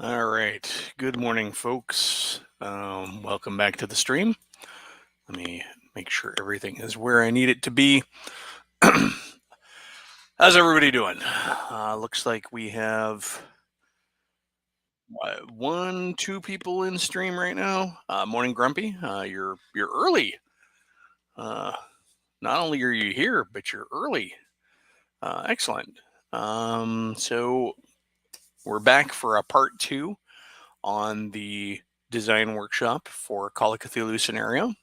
All right. Good morning, folks. Welcome back to the stream. Let me make sure everything is where I need it to be. How's everybody doing? Looks like we have two people in stream right now. Morning, Grumpy. You're early. Not only are you here, but you're early. Excellent. So we're back for a part 2 on the design workshop for Call of Cthulhu scenario.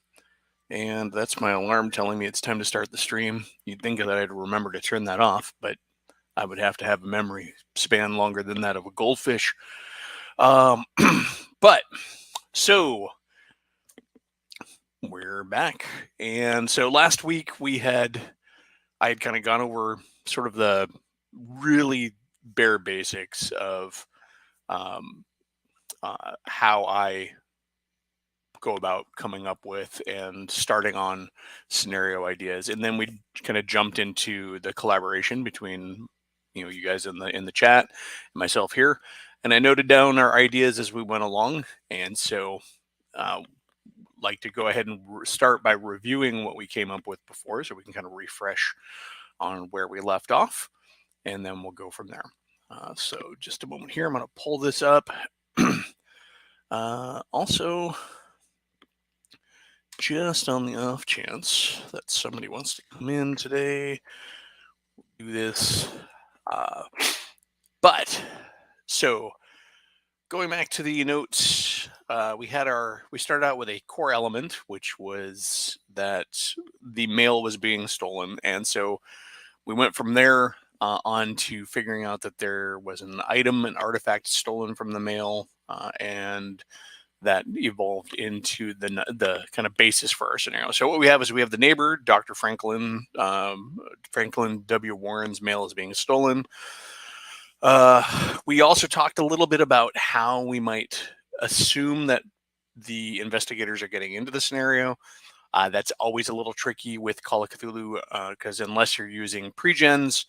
And that's my alarm telling me it's time to start the stream. You'd think that I'd remember to turn that off, but I would have to have a memory span longer than that of a goldfish. But so we're back. And so last week I had kind of gone over sort of the really bare basics of how I go about coming up with and starting on scenario ideas, and then we kind of jumped into the collaboration between you guys in the chat and myself here, and I noted down our ideas as we went along. And so like to go ahead and start by reviewing what we came up with before, so we can kind of refresh on where we left off, and then we'll go from there. So just a moment here, I'm going to pull this up. Also, just on the off chance that somebody wants to come in today, do this. But so going back to the notes, we started out with a core element, which was that the mail was being stolen, and so we went from there on to figuring out that there was an artifact stolen from the mail, and that evolved into the kind of basis for our scenario. So what we have is we have the neighbor, Dr. Franklin. Franklin W. Warren's mail is being stolen. We also talked a little bit about how we might assume that the investigators are getting into the scenario. That's always a little tricky with Call of Cthulhu, because unless you're using pregens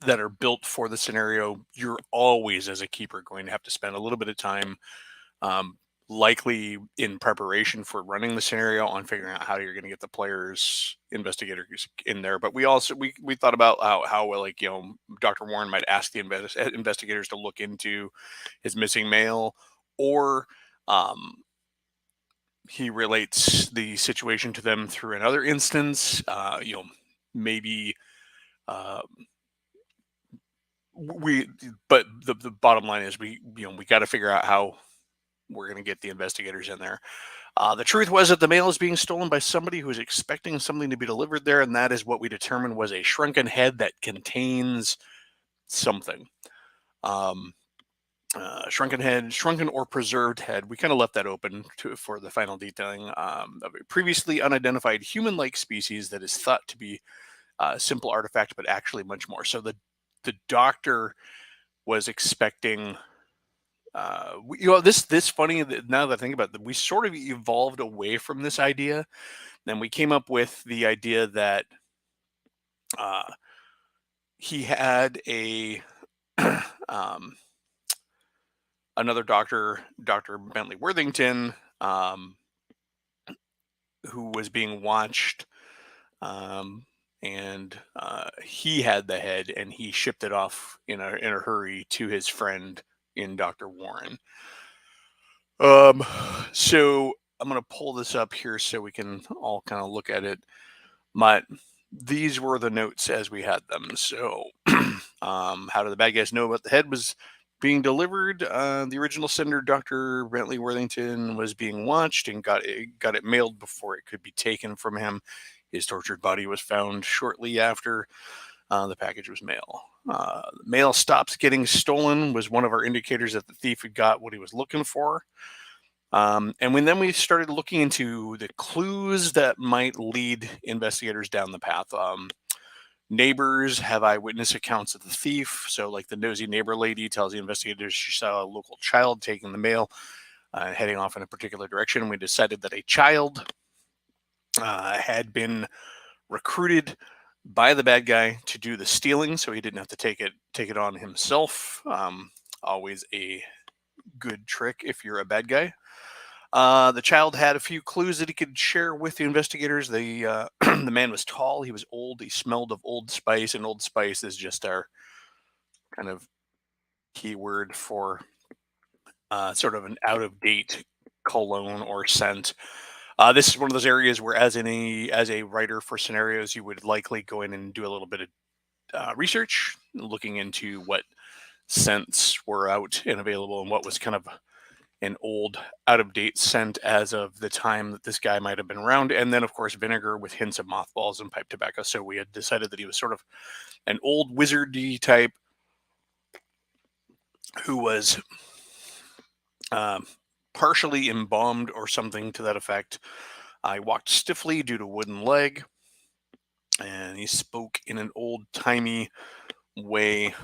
that are built for the scenario, you're always, as a keeper, going to have to spend a little bit of time, likely in preparation for running the scenario, on figuring out how you're going to get the players, investigators in there. But we also we thought about how Dr. Warren might ask the investigators to look into his missing mail, or he relates the situation to them through another instance. Maybe. But the bottom line is we got to figure out how we're going to get the investigators in there. The truth was that the mail is being stolen by somebody who is expecting something to be delivered there, and that is what we determined was a shrunken head that contains something. Shrunken or preserved head. We kind of left that open for the final detailing of a previously unidentified human-like species that is thought to be a simple artifact, but actually much more. So the doctor was expecting. This funny, now that I think about it, we sort of evolved away from this idea. Then we came up with the idea that he had a another doctor, Dr. Bentley Worthington, who was being watched, and he had the head, and he shipped it off in a hurry to his friend in Dr. Warren. So I'm going to pull this up here so we can all kind of look at it. These were the notes as we had them. So how did the bad guys know about the head was being delivered? The original sender, Dr. Bentley Worthington, was being watched and got it mailed before it could be taken from him. His tortured body was found shortly after the package was mailed. Mail stops getting stolen was one of our indicators that the thief had got what he was looking for. And then we started looking into the clues that might lead investigators down the path. Neighbors have eyewitness accounts of the thief. So like the nosy neighbor lady tells the investigators she saw a local child taking the mail and heading off in a particular direction. We decided that a child had been recruited by the bad guy to do the stealing, so he didn't have to take it on himself. always a good trick if you're a bad guy. The child had a few clues that he could share with the investigators. The the man was tall, he was old, he smelled of Old Spice, and Old Spice is just our kind of keyword for sort of an out of date cologne or scent. This is one of those areas where, as a writer for scenarios, you would likely go in and do a little bit of research, looking into what scents were out and available and what was kind of an old, out of date scent as of the time that this guy might have been around. And then, of course, vinegar with hints of mothballs and pipe tobacco. So we had decided that he was sort of an old wizardy type who was partially embalmed or something to that effect. I walked stiffly due to wooden leg, and he spoke in an old timey way.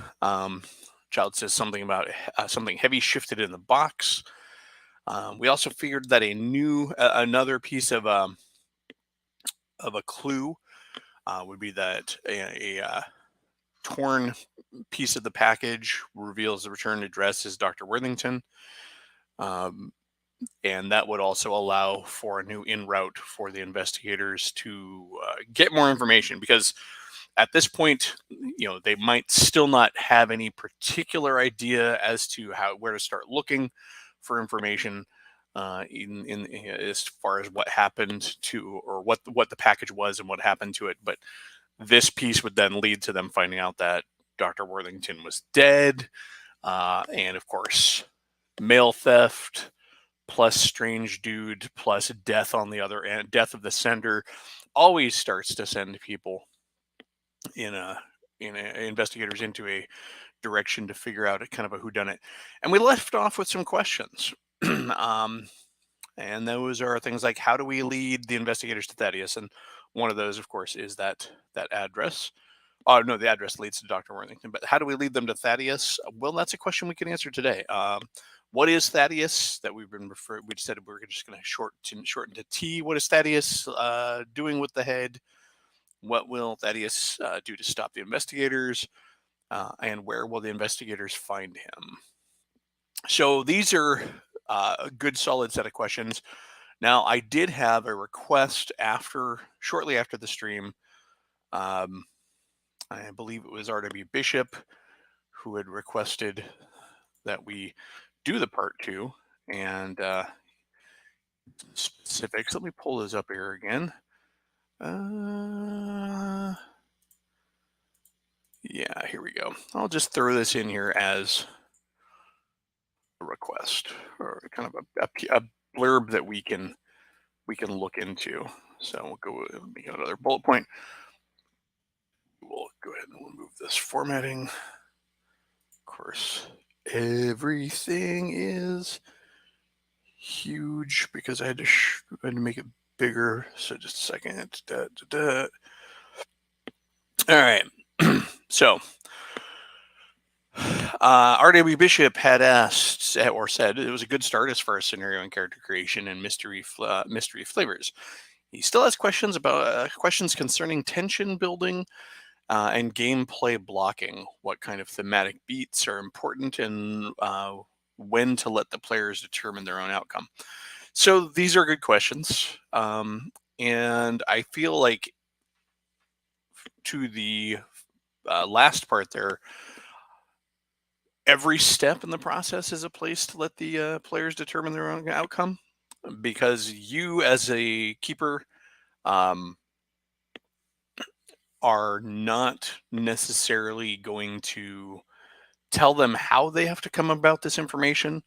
Child says something about something heavy shifted in the box. We also figured that another piece of a clue would be that a torn piece of the package reveals the return address is Dr. Worthington. And that would also allow for a new in route for the investigators to get more information, because at this point, they might still not have any particular idea as to where to start looking for information in as far as what happened to, or what the package was and what happened to it. But this piece would then lead to them finding out that Dr. Worthington was dead, and of course, mail theft plus strange dude plus death on the other end, death of the sender, always starts to send people investigators into a direction to figure out a kind of a whodunit. And we left off with some questions. And those are things like, how do we lead the investigators to Thaddeus? And one of those, of course, is that address. Oh, no, the address leads to Dr. Worthington. But how do we lead them to Thaddeus? Well, that's a question we can answer today. What is Thaddeus? That we've been referred. We said we were just going to shorten to T. What is Thaddeus doing with the head? What will Thaddeus do to stop the investigators? And where will the investigators find him? So these are a good, solid set of questions. Now, I did have a request shortly after the stream. I believe it was R.W. Bishop who had requested that we do the part 2 and specifics. Let me pull those up here again. Yeah, here we go. I'll just throw this in here as a request, or kind of a blurb that we can look into. So we'll go make another bullet point. We'll go ahead and remove this formatting. Of course, everything is huge because I had to make it bigger. So just a second. All right. So R.W. Bishop had asked or said it was a good start as far as scenario and character creation and mystery flavors. He still has questions about questions concerning tension building and gameplay blocking. What kind of thematic beats are important, and when to let the players determine their own outcome. So these are good questions, and I feel like to the last part there, every step in the process is a place to let the players determine their own outcome, because you as a keeper are not necessarily going to tell them how they have to come about this information.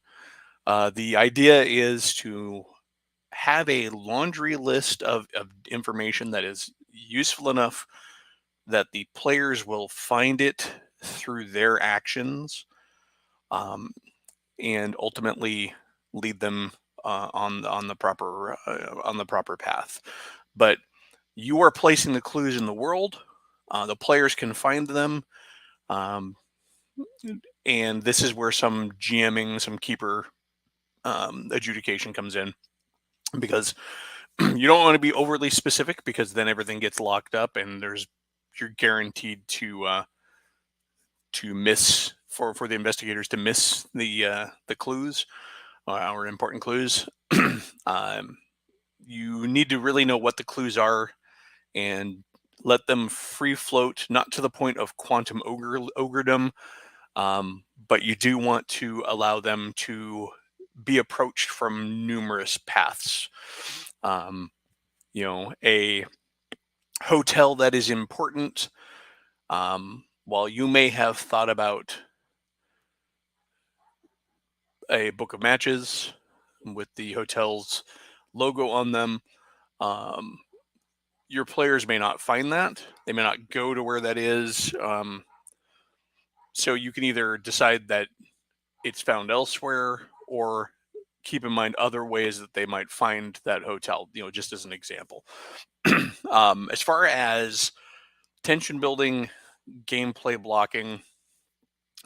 The idea is to have a laundry list of information that is useful enough that the players will find it through their actions, and ultimately lead them on the proper path. But you are placing the clues in the world. The players can find them, and this is where some GMing, some keeper adjudication comes in, because you don't want to be overly specific, because then everything gets locked up and you're guaranteed to miss for the investigators to miss the clues or important clues. um, you need to really know what the clues are and let them free float, not to the point of quantum ogredom, but you do want to allow them to be approached from numerous paths. Um, a hotel that is important, while you may have thought about a book of matches with the hotel's logo on them, um, your players may not find that. They may not go to where that is. So you can either decide that it's found elsewhere or keep in mind other ways that they might find that hotel, just as an example. As far as tension building, gameplay blocking,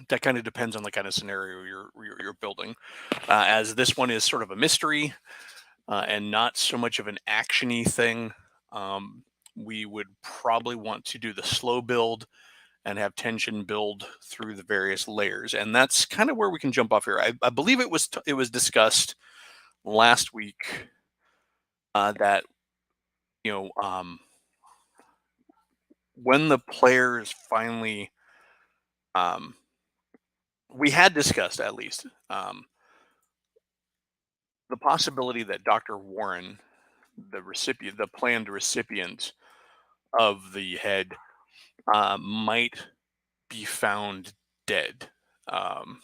that kind of depends on the kind of scenario you're building. As this one is sort of a mystery and not so much of an actiony thing, we would probably want to do the slow build and have tension build through the various layers. And that's kind of where we can jump off here. I believe it was discussed last week that when the players finally we had discussed at least the possibility that Dr. Warren, the planned recipient of the head, might be found dead. Um,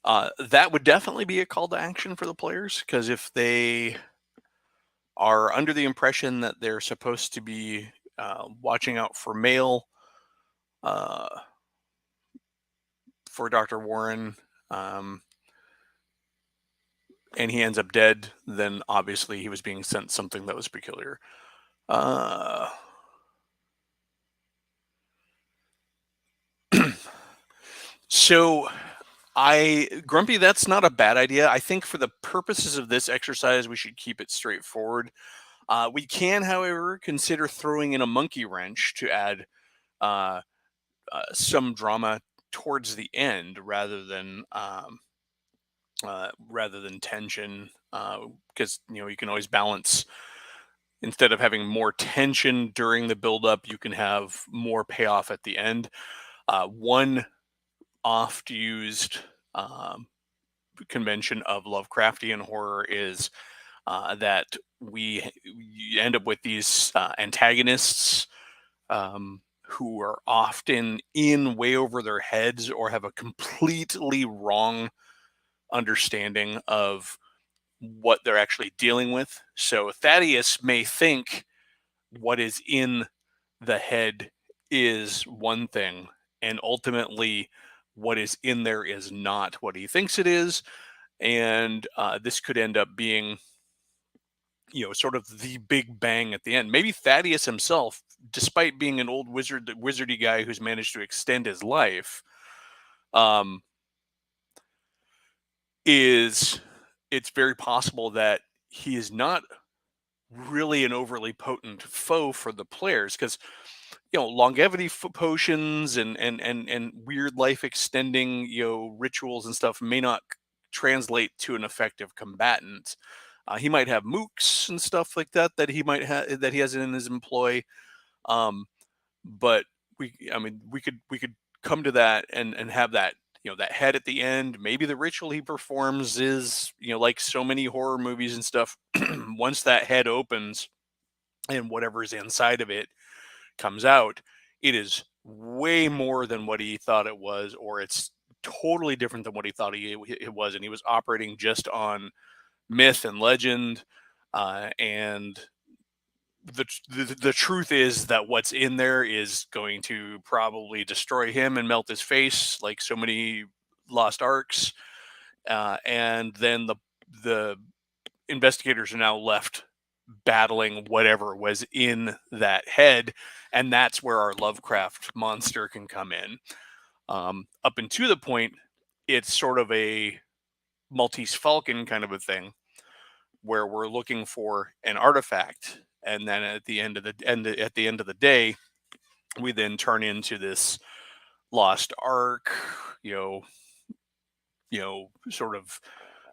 uh, that would definitely be a call to action for the players, because if they are under the impression that they're supposed to be watching out for mail uh, for Dr. Warren, and he ends up dead, then obviously he was being sent something that was peculiar. So Grumpy, that's not a bad idea. I think for the purposes of this exercise, we should keep it straightforward. We can, however, consider throwing in a monkey wrench to add some drama towards the end rather than tension, because you can always balance. Instead of having more tension during the buildup, you can have more payoff at the end. One oft used convention of Lovecraftian horror is that we end up with these antagonists who are often in way over their heads or have a completely wrong understanding of what they're actually dealing with. So Thaddeus may think what is in the head is one thing, and ultimately what is in there is not what he thinks it is. And this could end up being sort of the big bang at the end. Maybe Thaddeus himself, despite being an old wizardy guy who's managed to extend his life, um is it's very possible that he is not really an overly potent foe for the players, because longevity potions and weird life extending rituals and stuff may not translate to an effective combatant. He might have mooks and stuff like that he has in his employ, but we could come to that and have that that head at the end. Maybe the ritual he performs is like so many horror movies and stuff. Once that head opens and whatever's inside of it comes out, it is way more than what he thought it was, or it's totally different than what he thought it was, and he was operating just on myth and legend. And the truth is that what's in there is going to probably destroy him and melt his face, like so many lost arcs. And then the investigators are now left battling whatever was in that head, and that's where our Lovecraft monster can come in. Up until the point, it's sort of a Maltese Falcon kind of a thing, where we're looking for an artifact, and then at the end of the day, we then turn into this lost ark, you know, sort of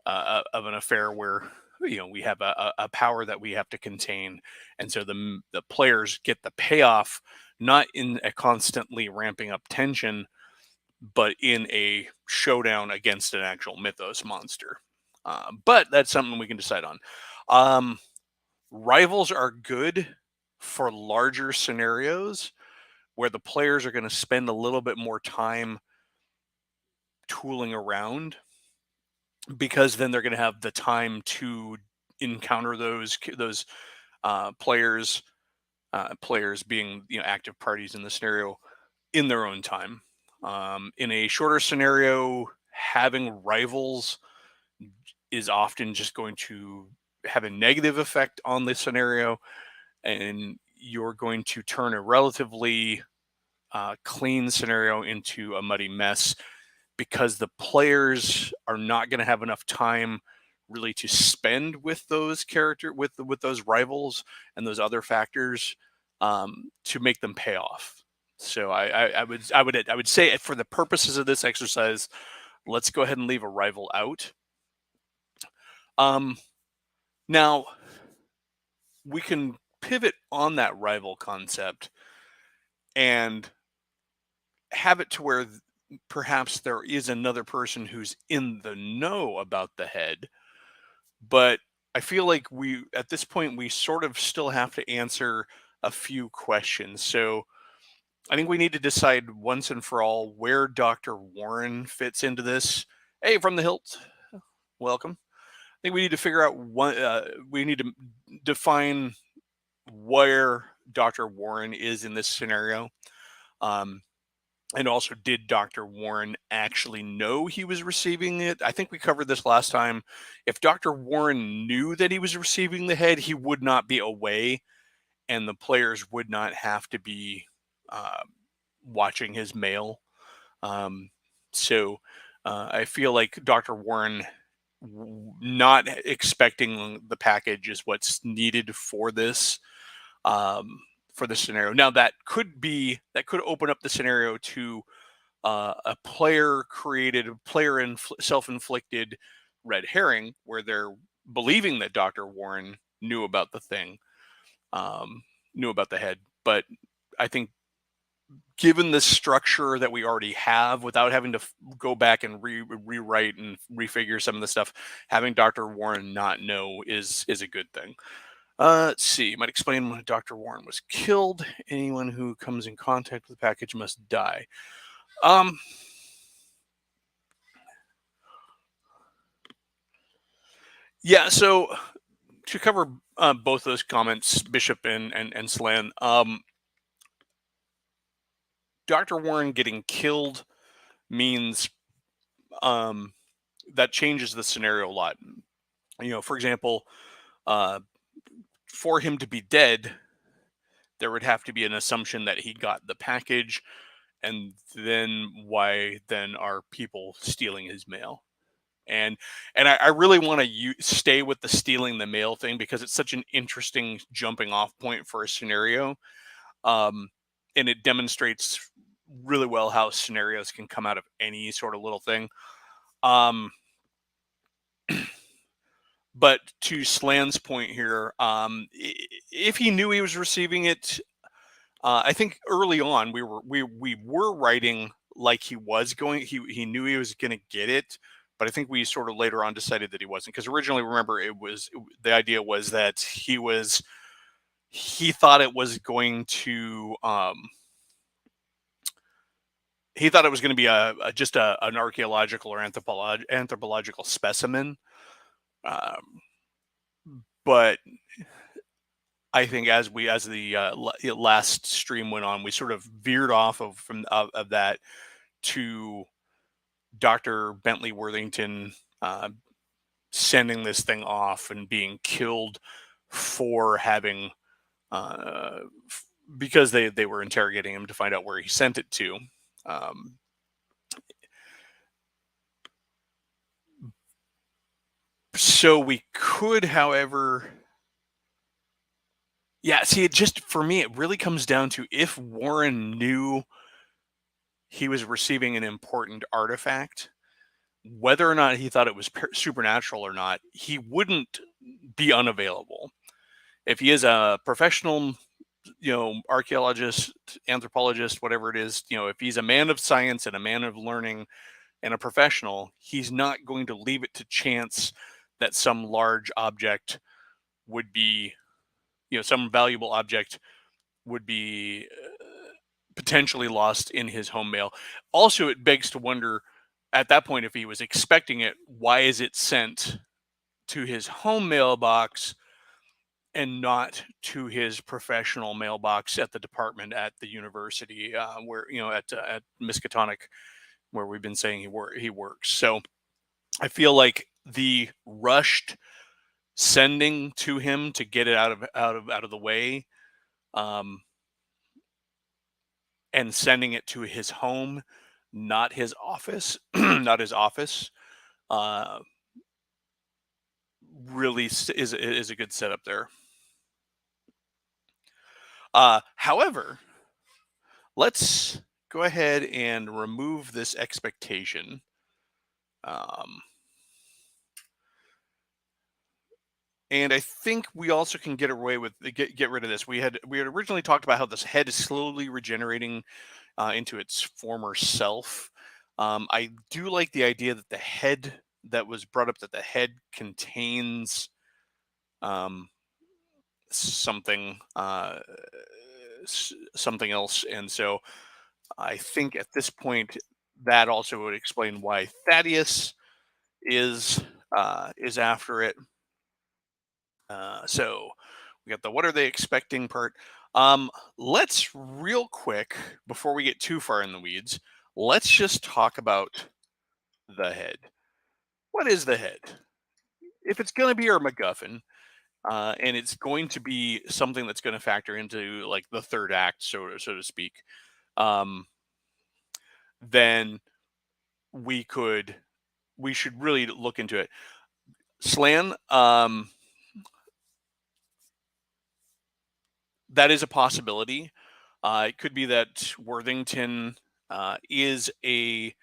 an affair where we have a power that we have to contain, and so the players get the payoff not in a constantly ramping up tension, but in a showdown against an actual mythos monster. But that's something we can decide on. Um, Rivals are good for larger scenarios where the players are going to spend a little bit more time tooling around, because then they're going to have the time to encounter those players, players being active parties in the scenario, in their own time. In a shorter scenario, having rivals is often just going to have a negative effect on the scenario, and you're going to turn a relatively clean scenario into a muddy mess, because the players are not going to have enough time really to spend with with those rivals and those other factors, to make them pay off. So I would say, for the purposes of this exercise, let's go ahead and leave a rival out. Um, Now we can pivot on that rival concept and have it to where perhaps there is another person who's in the know about the head, but I feel like at this point, we sort of still have to answer a few questions. So I think we need to decide once and for all where Dr. Warren fits into this. Hey, from the hilt, welcome. I think we need to figure out we need to define where Dr. Warren is in this scenario. Um, and also, did Dr. Warren actually know he was receiving it? I think we covered this last time. If Dr. Warren knew that he was receiving the head, he would not be away, and the players would not have to be uh, watching his mail. Um, so I feel like Dr. Warren not expecting the package is what's needed um, for this scenario. Now that could open up the scenario to a self-inflicted red herring, where they're believing that Dr. Warren knew about the thing, knew about the head. But I think, given the structure that we already have, without having to go back and rewrite and refigure some of the stuff, having Dr. Warren not know is a good thing. Let's see. You might explain when Dr. Warren was killed. Anyone who comes in contact with the package must die. Um, yeah. So to cover both those comments, Bishop and Slan, Dr. Warren getting killed means um, that changes the scenario a lot. For example, uh, for him to be dead, there would have to be an assumption that he got the package, and then why then are people stealing his mail? And I really want to stay with the stealing the mail thing, because it's such an interesting jumping off point for a scenario, um, and it demonstrates really well how scenarios can come out of any sort of little thing. Um, but to Slan's point here, if he knew he was receiving it, I think early on we were writing like he knew he was going to get it, but I think we sort of later on decided that he wasn't, because originally, remember, the idea was that he thought it was going to he thought it was going to be just an archaeological or anthropological specimen, um, but I think as the last stream went on, we sort of veered off of that to Dr. Bentley Worthington sending this thing off and being killed for having uh, because they were interrogating him to find out where he sent it to. Um, so we could, however, Yeah, see, it just for me, it really comes down to if Warren knew he was receiving an important artifact, whether or not he thought it was supernatural or not, he wouldn't be unavailable. If he is a professional, archaeologist, anthropologist, whatever it is, if he's a man of science and a man of learning and a professional, he's not going to leave it to chance that some large object would be, some valuable object would be potentially lost in his home mail. Also, it begs to wonder at that point, if he was expecting it, why is it sent to his home mailbox and not to his professional mailbox at the department at the university, where at Miskatonic, where we've been saying he works. So I feel like the rushed sending to him to get it out of the way, um, and sending it to his home, not his office, not his office, uh, really is a good setup there. However, let's go ahead and remove this expectation. Um, and I think we also can get away with get rid of this. We had originally talked about how this head is slowly regenerating into its former self. I do like the idea that the head that was brought up, that the head contains um, something something else, and so I think at this point that also would explain why Thaddeus is after it. So we got the what are they expecting part. Let's real quick before we get too far in the weeds. Let's just talk about the head. What is the head? If it's going to be our MacGuffin, and it's going to be something that's going to factor into like the third act, so to speak, um, then we could we should really look into it. Slan, that is a possibility. It could be that Worthington is a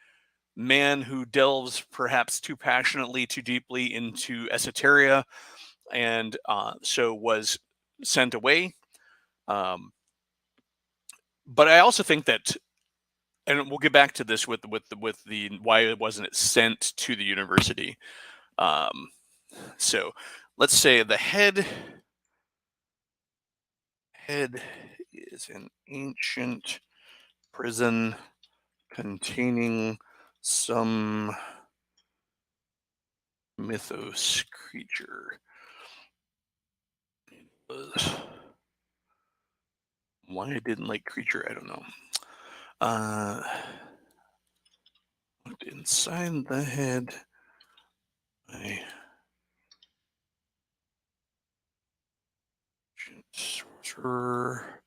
man who delves perhaps too passionately, too deeply into esoteria, and so was sent away. Um, but I also think that, and we'll get back to this with the why wasn't it sent to the university. Um, so let's say the head is an ancient prison containing some mythos creature. Why I didn't like creature, I don't know. Looked inside the head. I sorcerer,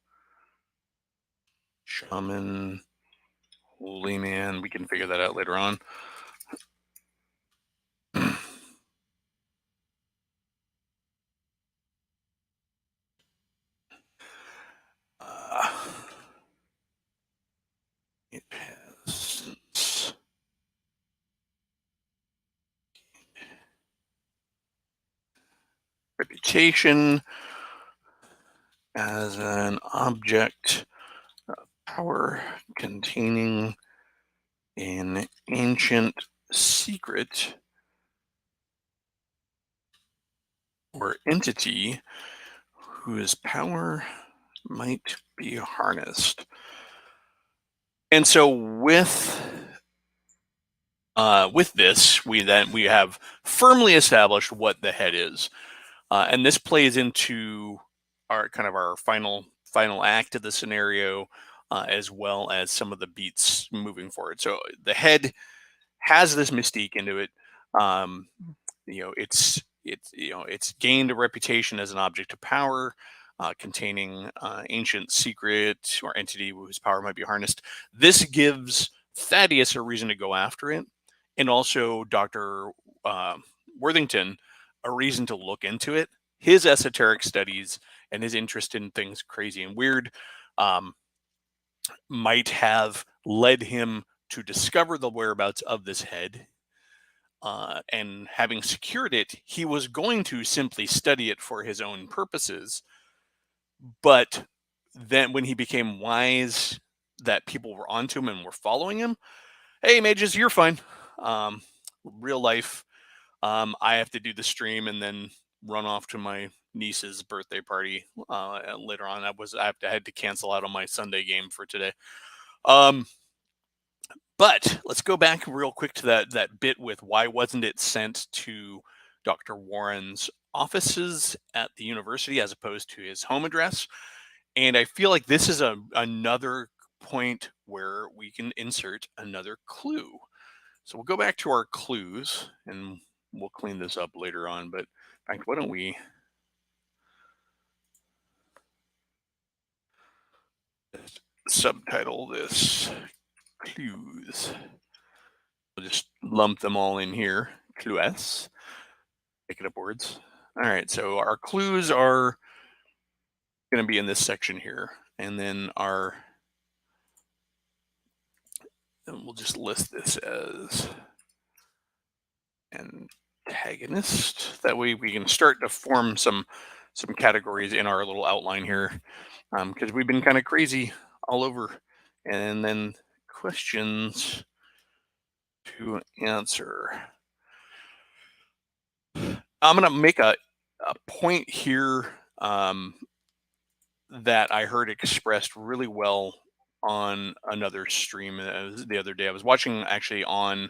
shaman, holy man. We can figure that out later on. It has reputation as an object of power containing an ancient secret or entity whose power might be harnessed. And so with this, we have firmly established what the head is, and this plays into our final act of the scenario, as well as some of the beats moving forward. So the head has this mystique into it. Um, it's gained a reputation as an object of power, containing ancient secret or entity whose power might be harnessed. This gives Thaddeus a reason to go after it, and also Dr. Uh, Worthington a reason to look into it. His esoteric studies and his interest in things crazy and weird um, might have led him to discover the whereabouts of this head. And having secured it, he was going to simply study it for his own purposes. But then when he became wise that people were onto him and were following him, hey, mages, you're fine. Um, Real life, I have to do the stream and then run off to my niece's birthday party later on. I had to cancel out on my Sunday game for today. But let's go back real quick to that bit with why wasn't it sent to Dr. Warren's offices at the university as opposed to his home address. And I feel like this is another point where we can insert another clue. So we'll go back to our clues and we'll clean this up later on. But in fact, why don't we subtitle this clues? We'll just lump them all in here. Clues. Make it up words. All right, so our clues are going to be in this section here. And then we'll just list this as antagonist. That way we can start to form some categories in our little outline here, because we've been kind of crazy all over. And then questions to answer. I'm going to make a point here that I heard expressed really well on another stream the other day. I was watching actually on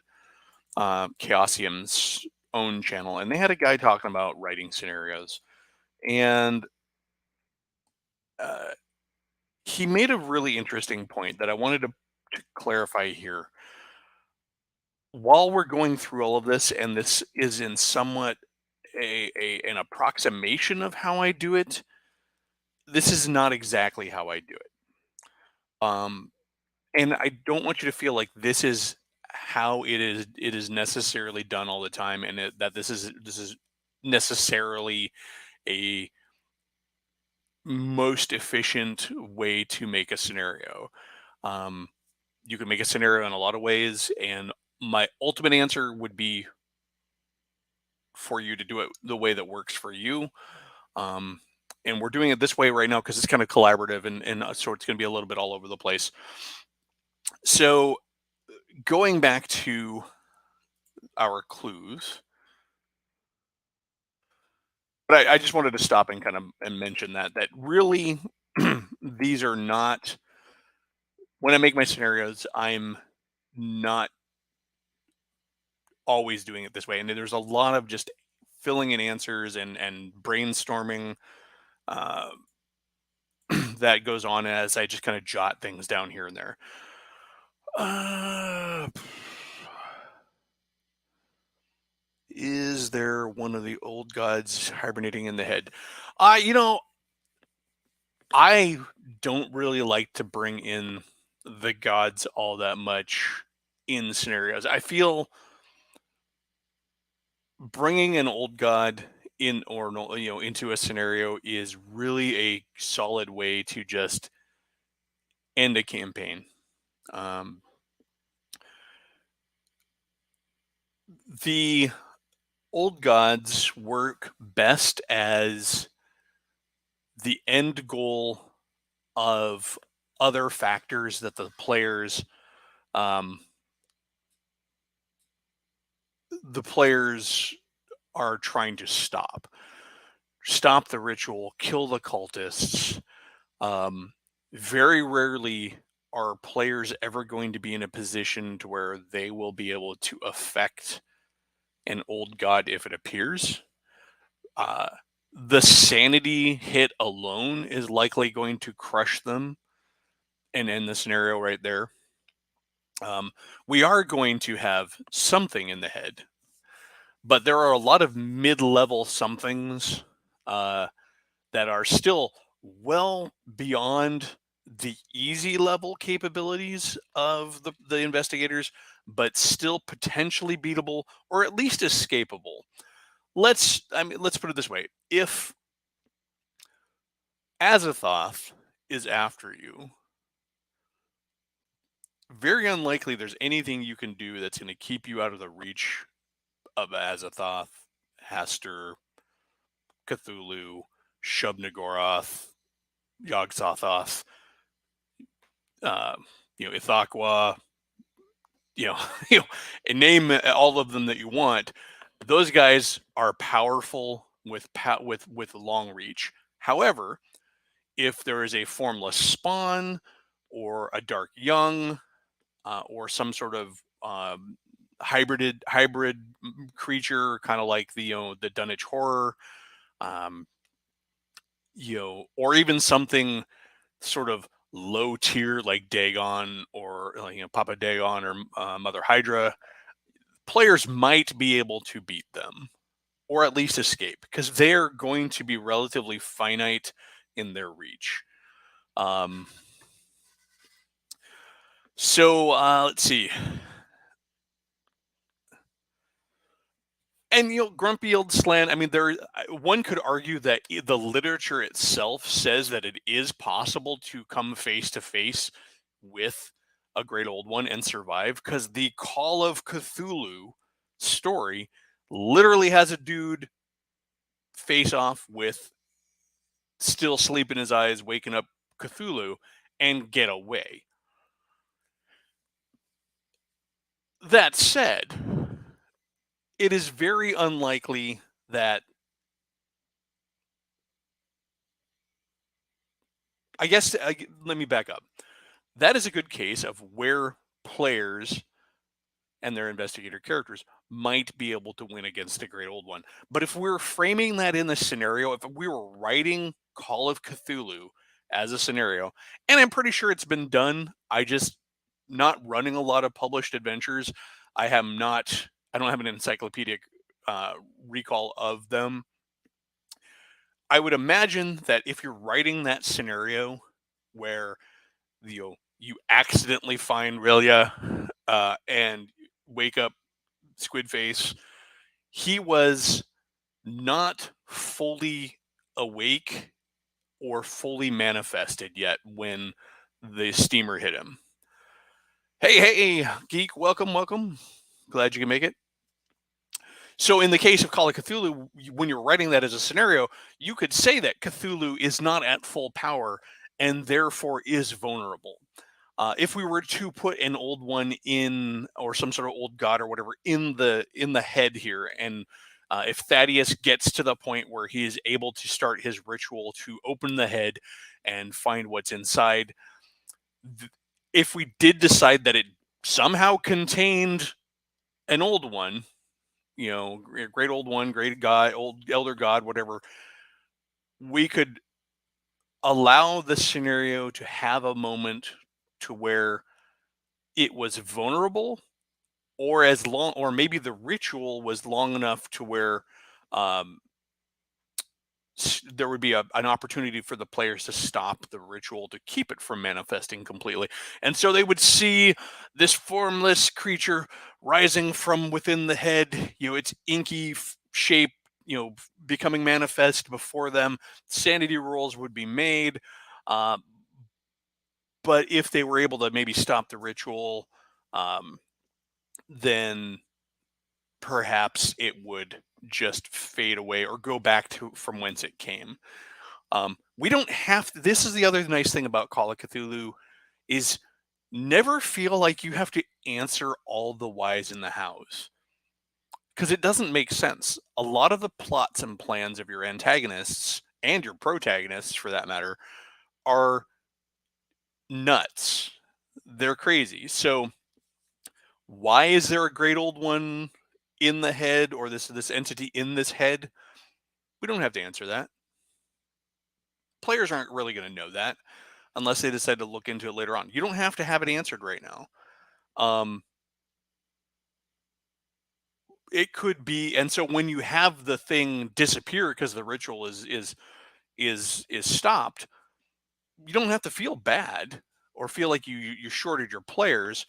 Chaosium's own channel, and they had a guy talking about writing scenarios, and he made a really interesting point that I wanted to clarify here. While we're going through all of this, and this is in somewhat an approximation of how I do it, this is not exactly how I do it. And I don't want you to feel like this is how it is necessarily done all the time, and that this is necessarily a most efficient way to make a scenario. You can make a scenario in a lot of ways, and my ultimate answer would be for you to do it the way that works for you. And we're doing it this way right now because it's kind of collaborative, and so it's going to be a little bit all over the place. So going back to our clues, but I just wanted to stop and kind of and mention that really these are not, when I make my scenarios, I'm not always doing it this way, and there's a lot of just filling in answers and brainstorming uh, that goes on as I just kind of jot things down here and there. Is there one of the old gods hibernating in the head? You know, I don't really like to bring in the gods all that much in scenarios. I feel bringing an old god in, or into a scenario is really a solid way to just end a campaign. The old gods work best as the end goal of other factors that the players are trying to stop the ritual, kill the cultists. Very rarely are players ever going to be in a position to where they will be able to affect an old god if it appears. The sanity hit alone is likely going to crush them and end the scenario right there. We are going to have something in the head, but there are a lot of mid-level somethings that are still well beyond the easy level capabilities of the investigators, but still potentially beatable or at least escapable. Let's put it this way: if Azathoth is after you. Very unlikely there's anything you can do that's going to keep you out of the reach of Azathoth, Hastur, Cthulhu, Shub-Niggurath, Yog-Sothoth, uh, Ithaqua, you know, and name all of them that you want. Those guys are powerful with long reach. However, if there is a formless spawn or a dark young or some sort of hybrid creature, kind of like the Dunwich horror, um, or even something sort of low tier like Dagon or Papa Dagon or Mother Hydra, players might be able to beat them or at least escape because they're going to be relatively finite in their reach. So let's see. And Grumpy Old Slan. I mean, one could argue that the literature itself says that it is possible to come face to face with a great old one and survive, because the Call of Cthulhu story literally has a dude face off with still sleep in his eyes, waking up Cthulhu, and get away. That said, it is very unlikely that, I guess, let me back up. That is a good case of where players and their investigator characters might be able to win against a great old one. But if we're framing that in the scenario, if we were writing Call of Cthulhu as a scenario, and I'm pretty sure it's been done, I just not running a lot of published adventures. I don't have an encyclopedic recall of them. I would imagine that if you're writing that scenario where you accidentally find Relia and wake up Squidface, he was not fully awake or fully manifested yet when the steamer hit him. Hey, geek, welcome. Glad you can make it. So in the case of Call of Cthulhu, when you're writing that as a scenario, you could say that Cthulhu is not at full power and therefore is vulnerable. If we were to put an old one in, or some sort of old god or whatever, in the head here, and if Thaddeus gets to the point where he is able to start his ritual to open the head and find what's inside, if we did decide that it somehow contained an old one, great old one, great guy, old elder god, whatever, we could allow the scenario to have a moment to where it was vulnerable, or maybe the ritual was long enough to where um, there would be an opportunity for the players to stop the ritual to keep it from manifesting completely. And so they would see this formless creature rising from within the head, its inky shape, becoming manifest before them. Sanity rolls would be made. Uh, but if they were able to maybe stop the ritual, then perhaps it would just fade away or go back to from whence it came. We don't have to, this is the other nice thing about Call of Cthulhu, is never feel like you have to answer all the whys in the hows, because it doesn't make sense. A lot of the plots and plans of your antagonists, and your protagonists for that matter, are nuts. They're crazy. So why is there a great old one in the head, or this entity in this head? We don't have to answer that. Players aren't really going to know that unless they decide to look into it later on. You don't have to have it answered right now. It could be, and so when you have the thing disappear because the ritual is stopped, you don't have to feel bad or feel like you shorted your players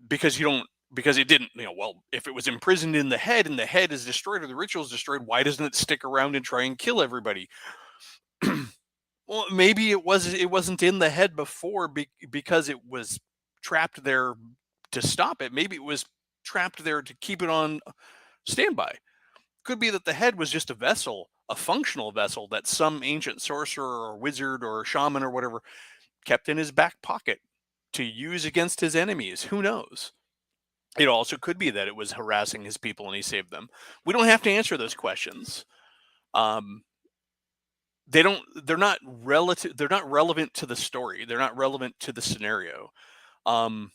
because it didn't, well, if it was imprisoned in the head and the head is destroyed or the ritual is destroyed, why doesn't it stick around and try and kill everybody? Well, maybe it wasn't in the head before because it was trapped there to stop it. Maybe it was trapped there to keep it on standby. Could be that the head was just a vessel, a functional vessel that some ancient sorcerer or wizard or shaman or whatever kept in his back pocket to use against his enemies. Who knows? It also could be that it was harassing his people and he saved them. We don't have to answer those questions. Um, they're not relative. They're not relevant to the story. They're not relevant to the scenario. Um,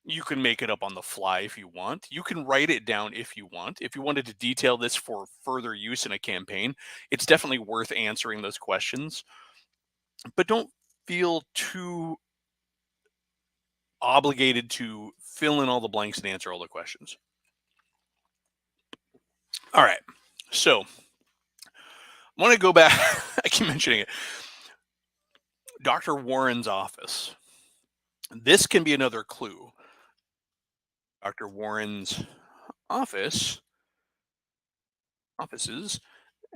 you can make it up on the fly if you want. You can write it down if you want. If you wanted to detail this for further use in a campaign, it's definitely worth answering those questions. But don't feel too obligated to fill in all the blanks and answer all the questions. All right. So I want to go back. I keep mentioning it. Dr. Warren's office. This can be another clue. Dr. Warren's offices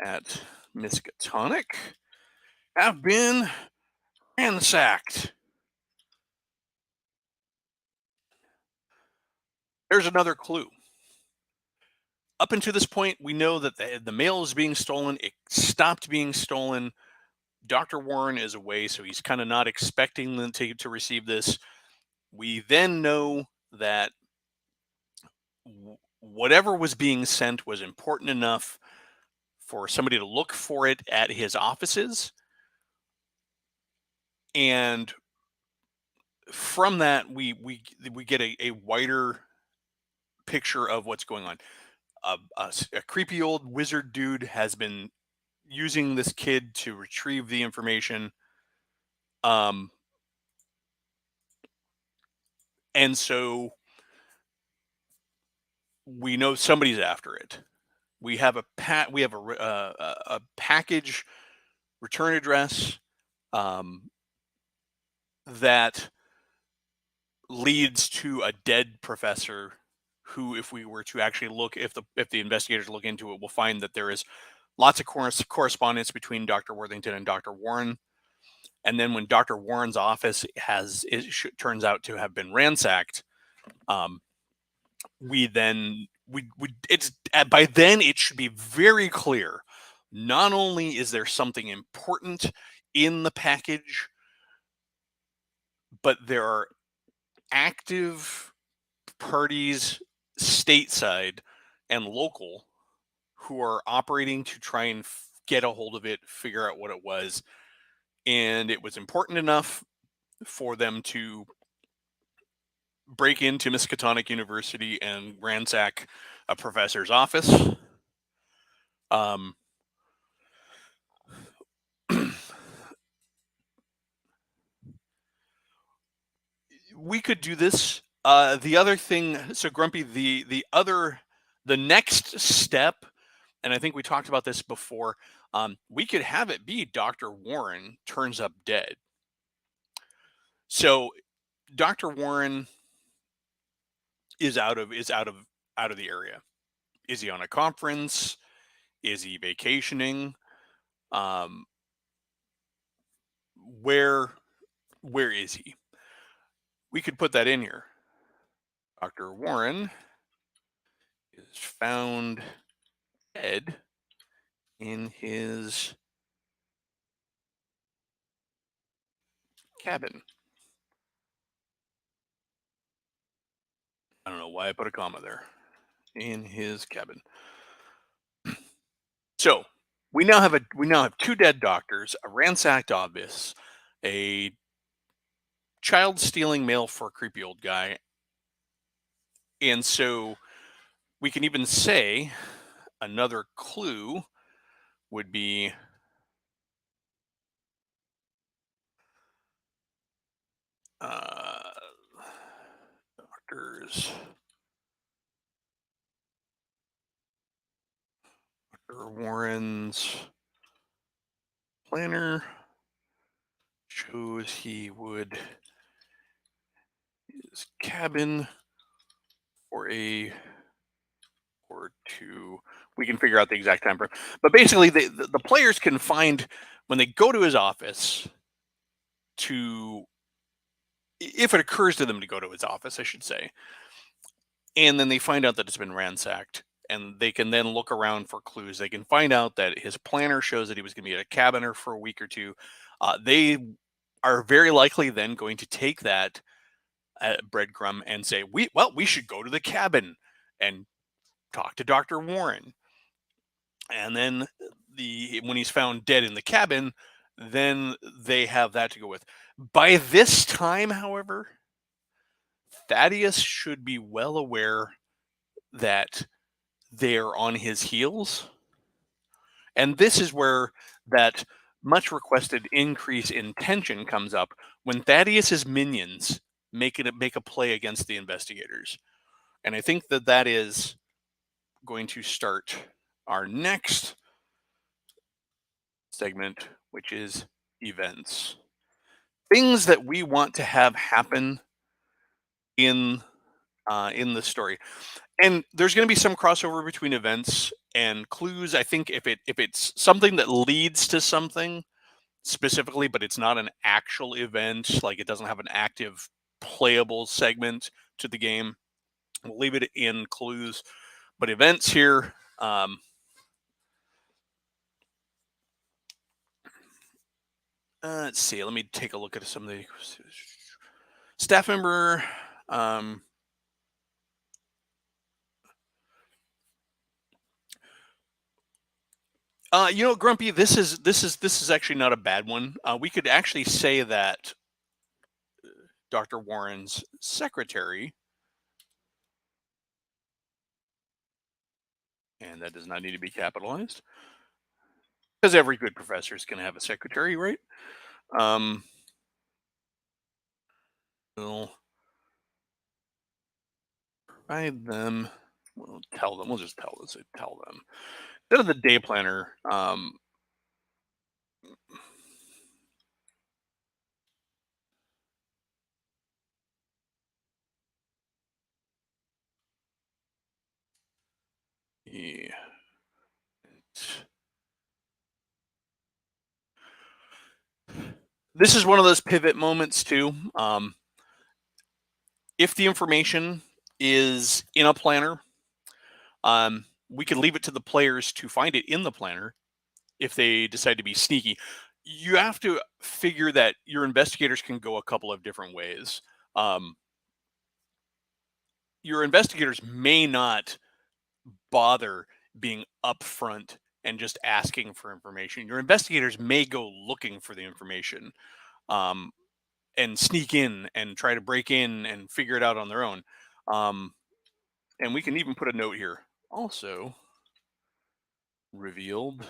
at Miskatonic have been ransacked. There's another clue. Up until this point, we know that the mail is being stolen. It stopped being stolen. Dr. Warren is away, so he's kind of not expecting them to receive this. We then know that whatever was being sent was important enough for somebody to look for it at his offices. And from that, we get a wider picture of what's going on. A creepy old wizard dude has been using this kid to retrieve the information. Um, and so we know somebody's after it. We have we have a package return address um, that leads to a dead professor who, if we were to actually look, if the investigators look into it, will find that there is lots of correspondence between Dr. Worthington and Dr. Warren. And then when Dr. Warren's office turns out to have been ransacked, um, we then we it's by then it should be very clear. Not only is there something important in the package, but there are active parties stateside and local who are operating to try and get a hold of it, figure out what it was. And it was important enough for them to break into Miskatonic University and ransack a professor's office. Um, we could do this. The other thing, so Grumpy, the next step, and I think we talked about this before. We could have it be Dr. Warren turns up dead. So Dr. Warren out of the area. Is he on a conference? Is he vacationing? Um, where where is he? We could put that in here. Dr. Warren is found dead in his cabin. I don't know why I put a comma there. In his cabin. So we now have two dead doctors, a ransacked office, a child stealing mail for a creepy old guy, and so we can even say another clue would be uh, doctors. Dr. Warren's planner shows he would his cabin for over to, we can figure out the exact time frame. But basically, the players can find, when they go to his office, to, if it occurs to them to go to his office, I should say, and then they find out that it's been ransacked, and they can then look around for clues. They can find out that his planner shows that he was going to be at a cabiner for a week or two. They are very likely then going to take that breadcrumb and say, we should go to the cabin and talk to Dr. Warren. And then when he's found dead in the cabin, then they have that to go with. By this time, however, Thaddeus should be well aware that they're on his heels. And this is where that much requested increase in tension comes up, when Thaddeus's minions make a play against the investigators. And I think that is going to start our next segment, which is events. Things that we want to have happen in the story. And there's going to be some crossover between events and clues. I think if it's something that leads to something specifically, but it's not an actual event, like it doesn't have an active playable segment to the game, we'll leave it in clues. But events here, let's see. Let me take a look at some of the staff member. Grumpy, this is actually not a bad one. We could actually say that Dr. Warren's secretary, and that does not need to be capitalized, because every good professor is going to have a secretary, right? We'll provide them. We'll tell them. We'll just tell them. Instead of the day planner, yeah. This is one of those pivot moments too. If the information is in a planner, we can leave it to the players to find it in the planner if they decide to be sneaky. You have to figure that your investigators can go a couple of different ways. Your investigators may not bother being upfront and just asking for information. Your investigators may go looking for the information, and sneak in and try to break in and figure it out on their own. And we can even put a note here. Also revealed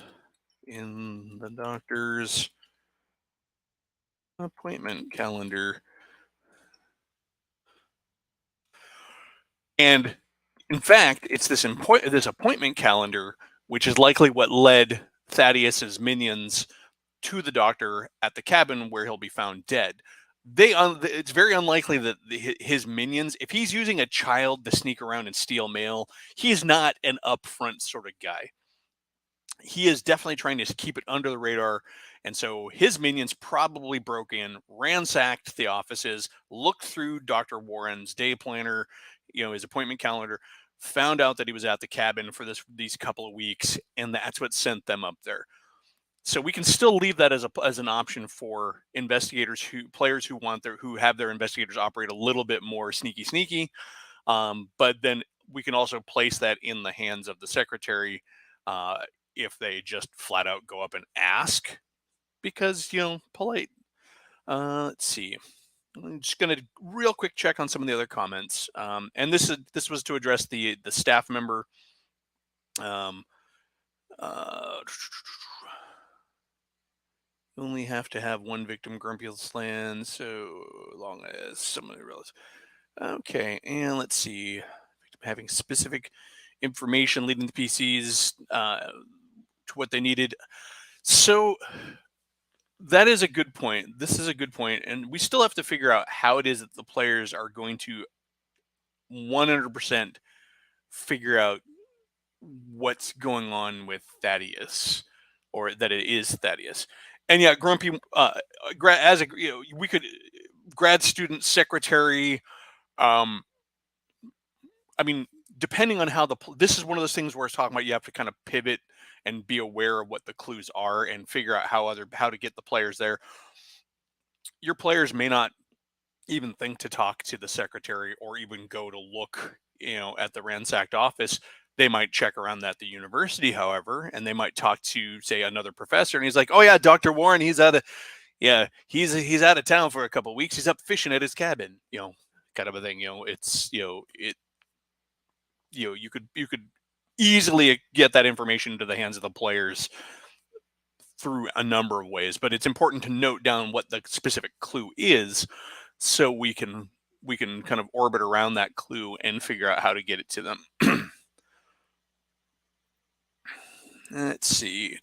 in the doctor's appointment calendar. And in fact, it's this appointment calendar, which is likely what led Thaddeus's minions to the doctor at the cabin where he'll be found dead. It's very unlikely that his minions, if he's using a child to sneak around and steal mail, he's not an upfront sort of guy. He is definitely trying to keep it under the radar. And so his minions probably broke in, ransacked the offices, looked through Dr. Warren's day planner, his appointment calendar, found out that he was at the cabin for these couple of weeks, and that's what sent them up there. So we can still leave that as an option for players who have their investigators operate a little bit more sneaky. But then we can also place that in the hands of the secretary if they just flat out go up and ask, because polite. Let's see. I'm just going to real quick check on some of the other comments. And this was to address the staff member. Only have to have one victim, Grumpy's land, so long as somebody realizes. Okay, and let's see. Having specific information leading the PCs to what they needed. So that is a good point. This is a good point, and we still have to figure out how it is that the players are going to 100% figure out what's going on with Thaddeus, or that it is Thaddeus. And yeah, Grumpy, as a, we could, grad student secretary. Um, I mean, depending on how this is one of those things where it's talking about you have to kind of pivot and be aware of what the clues are and figure out how to get the players there. Your players may not even think to talk to the secretary or even go to look, at the ransacked office. They might check around at the university, however, and they might talk to, say, another professor, and he's like, "Oh yeah, Dr. Warren, he's out of town for a couple of weeks. He's up fishing at his cabin," kind of a thing. It's it you could easily get that information into the hands of the players through a number of ways, but it's important to note down what the specific clue is so we can kind of orbit around that clue and figure out how to get it to them. Let's see.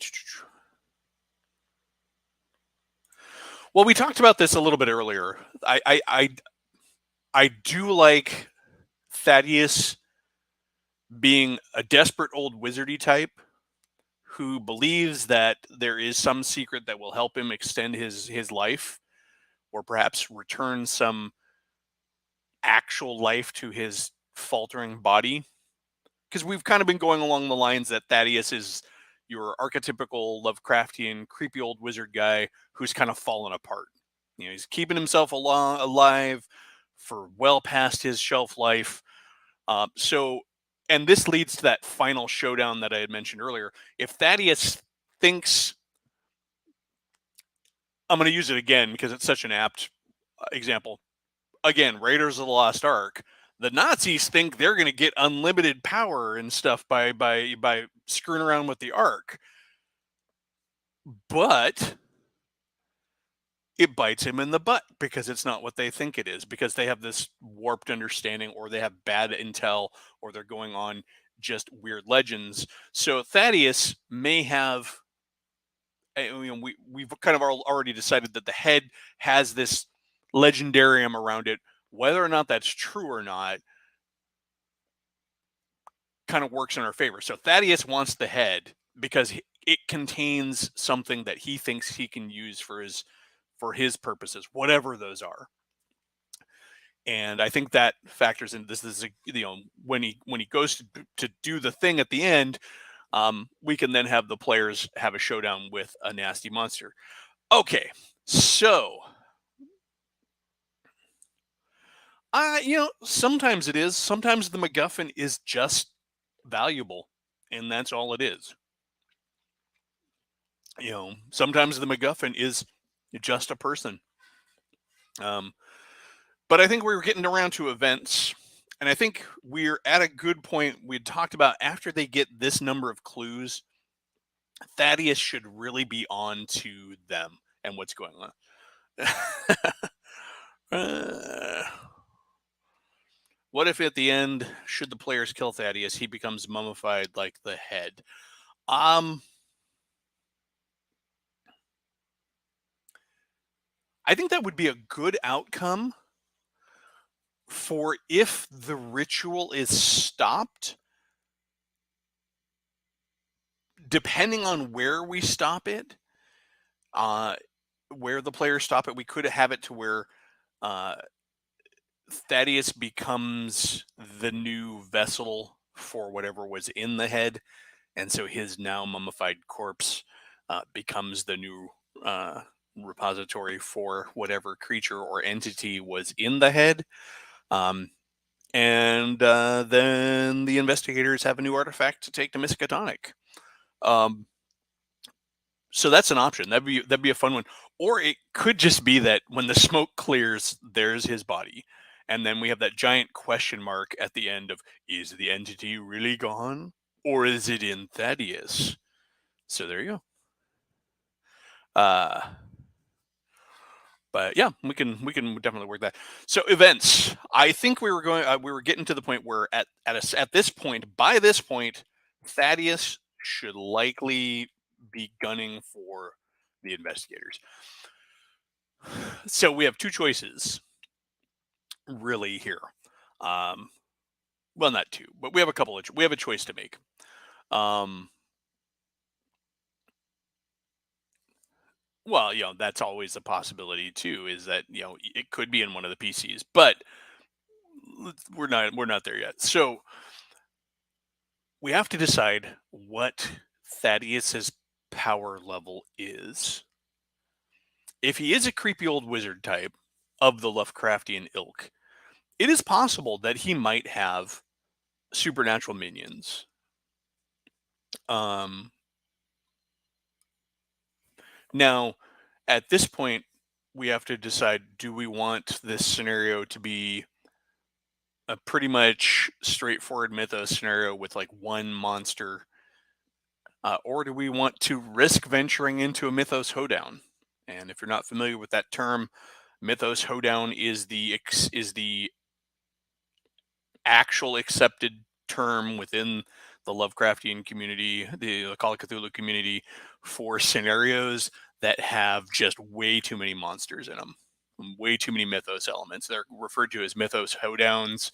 Well, we talked about this a little bit earlier. I do like Thaddeus being a desperate old wizardy type who believes that there is some secret that will help him extend his life, or perhaps return some actual life to his faltering body. Because we've kind of been going along the lines that Thaddeus is your archetypical Lovecraftian creepy old wizard guy who's kind of fallen apart. He's keeping himself alive for well past his shelf life. So, and this leads to that final showdown that I had mentioned earlier. If Thaddeus thinks, I'm going to use it again because it's such an apt example. Again, Raiders of the Lost Ark. The Nazis think they're going to get unlimited power and stuff by screwing around with the Ark, but it bites him in the butt because it's not what they think it is, because they have this warped understanding, or they have bad intel, or they're going on just weird legends. So Thaddeus may have, we've kind of already decided that the head has this legendarium around it. Whether or not that's true or not kind of works in our favor. So Thaddeus wants the head because it contains something that he thinks he can use for his purposes, whatever those are. And I think that factors in this. This is when he goes to do the thing at the end, we can then have the players have a showdown with a nasty monster. Okay, so sometimes it is. Sometimes the MacGuffin is just valuable, and that's all it is. Sometimes the MacGuffin is just a person. But I think we were getting around to events, and I think we're at a good point. We talked about after they get this number of clues, Thaddeus should really be on to them and what's going on. uh, what if at the end, should the players kill Thaddeus, he becomes mummified like the head? I think that would be a good outcome for if the ritual is stopped. Depending on where we stop it, where the players stop it, we could have it to where uh, Thaddeus becomes the new vessel for whatever was in the head, and so his now mummified corpse becomes the new repository for whatever creature or entity was in the head. And then the investigators have a new artifact to take to Miskatonic. So that's an option. That'd be a fun one. Or it could just be that when the smoke clears, there's his body, and then we have that giant question mark at the end of, is the entity really gone, or is it in Thaddeus? So there you go. But yeah, we can definitely work that. So events. I think we were getting to the point where at this point, by this point, Thaddeus should likely be gunning for the investigators. So we have two choices really here. Well, not two, but we have a choice to make. Um, well, that's always a possibility too. Is that it could be in one of the PCs, but we're not there yet. So we have to decide what Thaddeus's power level is. If he is a creepy old wizard type of the Lovecraftian ilk, it is possible that he might have supernatural minions. Um, Now, at this point, we have to decide: do we want this scenario to be a pretty much straightforward mythos scenario with like one monster, or do we want to risk venturing into a mythos hoedown? And if you're not familiar with that term, mythos hoedown is the actual accepted term within the Lovecraftian community, the Call of Cthulhu community, for scenarios that have just way too many monsters in them, way too many mythos elements. They're referred to as mythos hoedowns,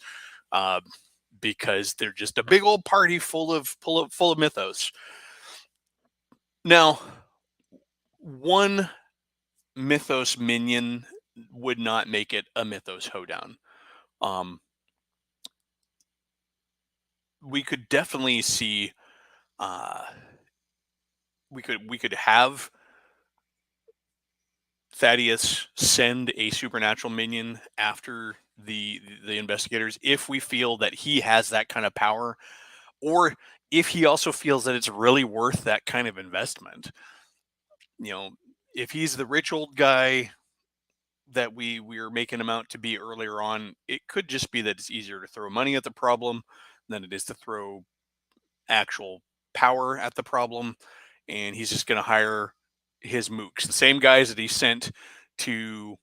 uh, because they're just a big old party full of mythos. Now, one mythos minion would not make it a mythos hoedown. Um, we could definitely see, uh, we could have Thaddeus send a supernatural minion after the investigators if we feel that he has that kind of power, or if he also feels that it's really worth that kind of investment. You know, if he's the rich old guy that we were making him out to be earlier on, it could just be that it's easier to throw money at the problem than it is to throw actual power at the problem, and he's just going to hire his mooks, the same guys that he sent to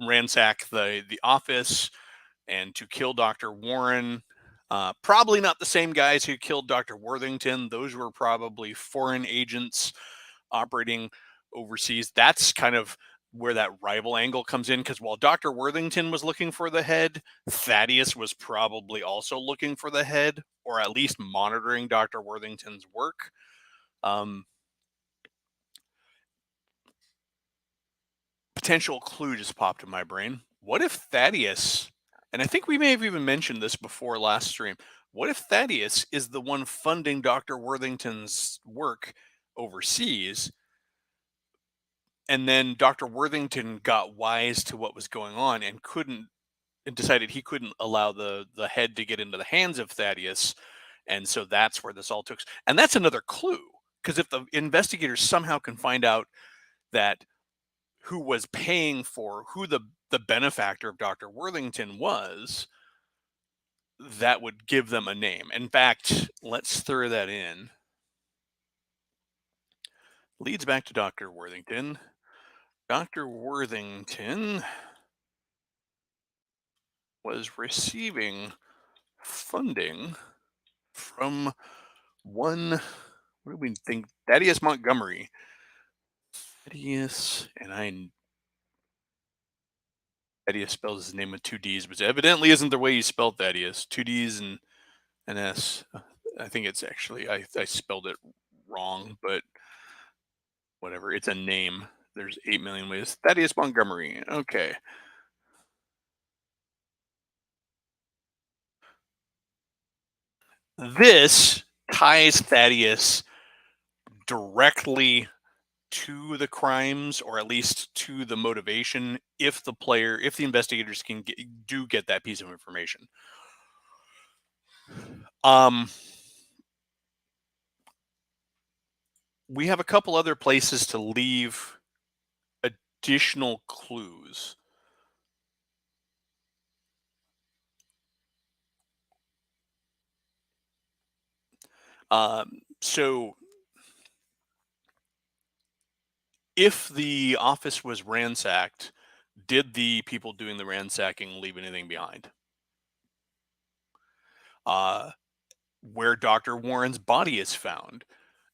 ransack the office and to kill Dr. Warren. Probably not the same guys who killed Dr. Worthington. Those were probably foreign agents operating overseas. That's kind of where that rival angle comes in, because while Dr. Worthington was looking for the head, Thaddeus was probably also looking for the head, or at least monitoring Dr. Worthington's work. Um, Potential clue just popped in my brain. What if Thaddeus, and I think we may have even mentioned this before last stream, what if Thaddeus is the one funding Dr. Worthington's work overseas, and then Dr. Worthington got wise to what was going on and decided he couldn't allow the head to get into the hands of Thaddeus, and so that's where this all took. And that's another clue, because if the investigators somehow can find out that who was paying for who the benefactor of Dr. Worthington was, that would give them a name. In fact, let's throw that in. Leads back to Dr. Worthington. Dr. Worthington was receiving funding from one, what do we think? Thaddeus Montgomery. Thaddeus, Thaddeus spells his name with two D's, which evidently isn't the way you spell Thaddeus. Two D's and an S. I think it's actually, I spelled it wrong, but whatever. It's a name. There's 8 million ways. Thaddeus Montgomery. Okay. This ties Thaddeus directly to the crimes, or at least to the motivation, if the investigators do get that piece of information. Um, we have a couple other places to leave additional clues. So if the office was ransacked, did the people doing the ransacking leave anything behind? Uh, where Dr. Warren's body is found,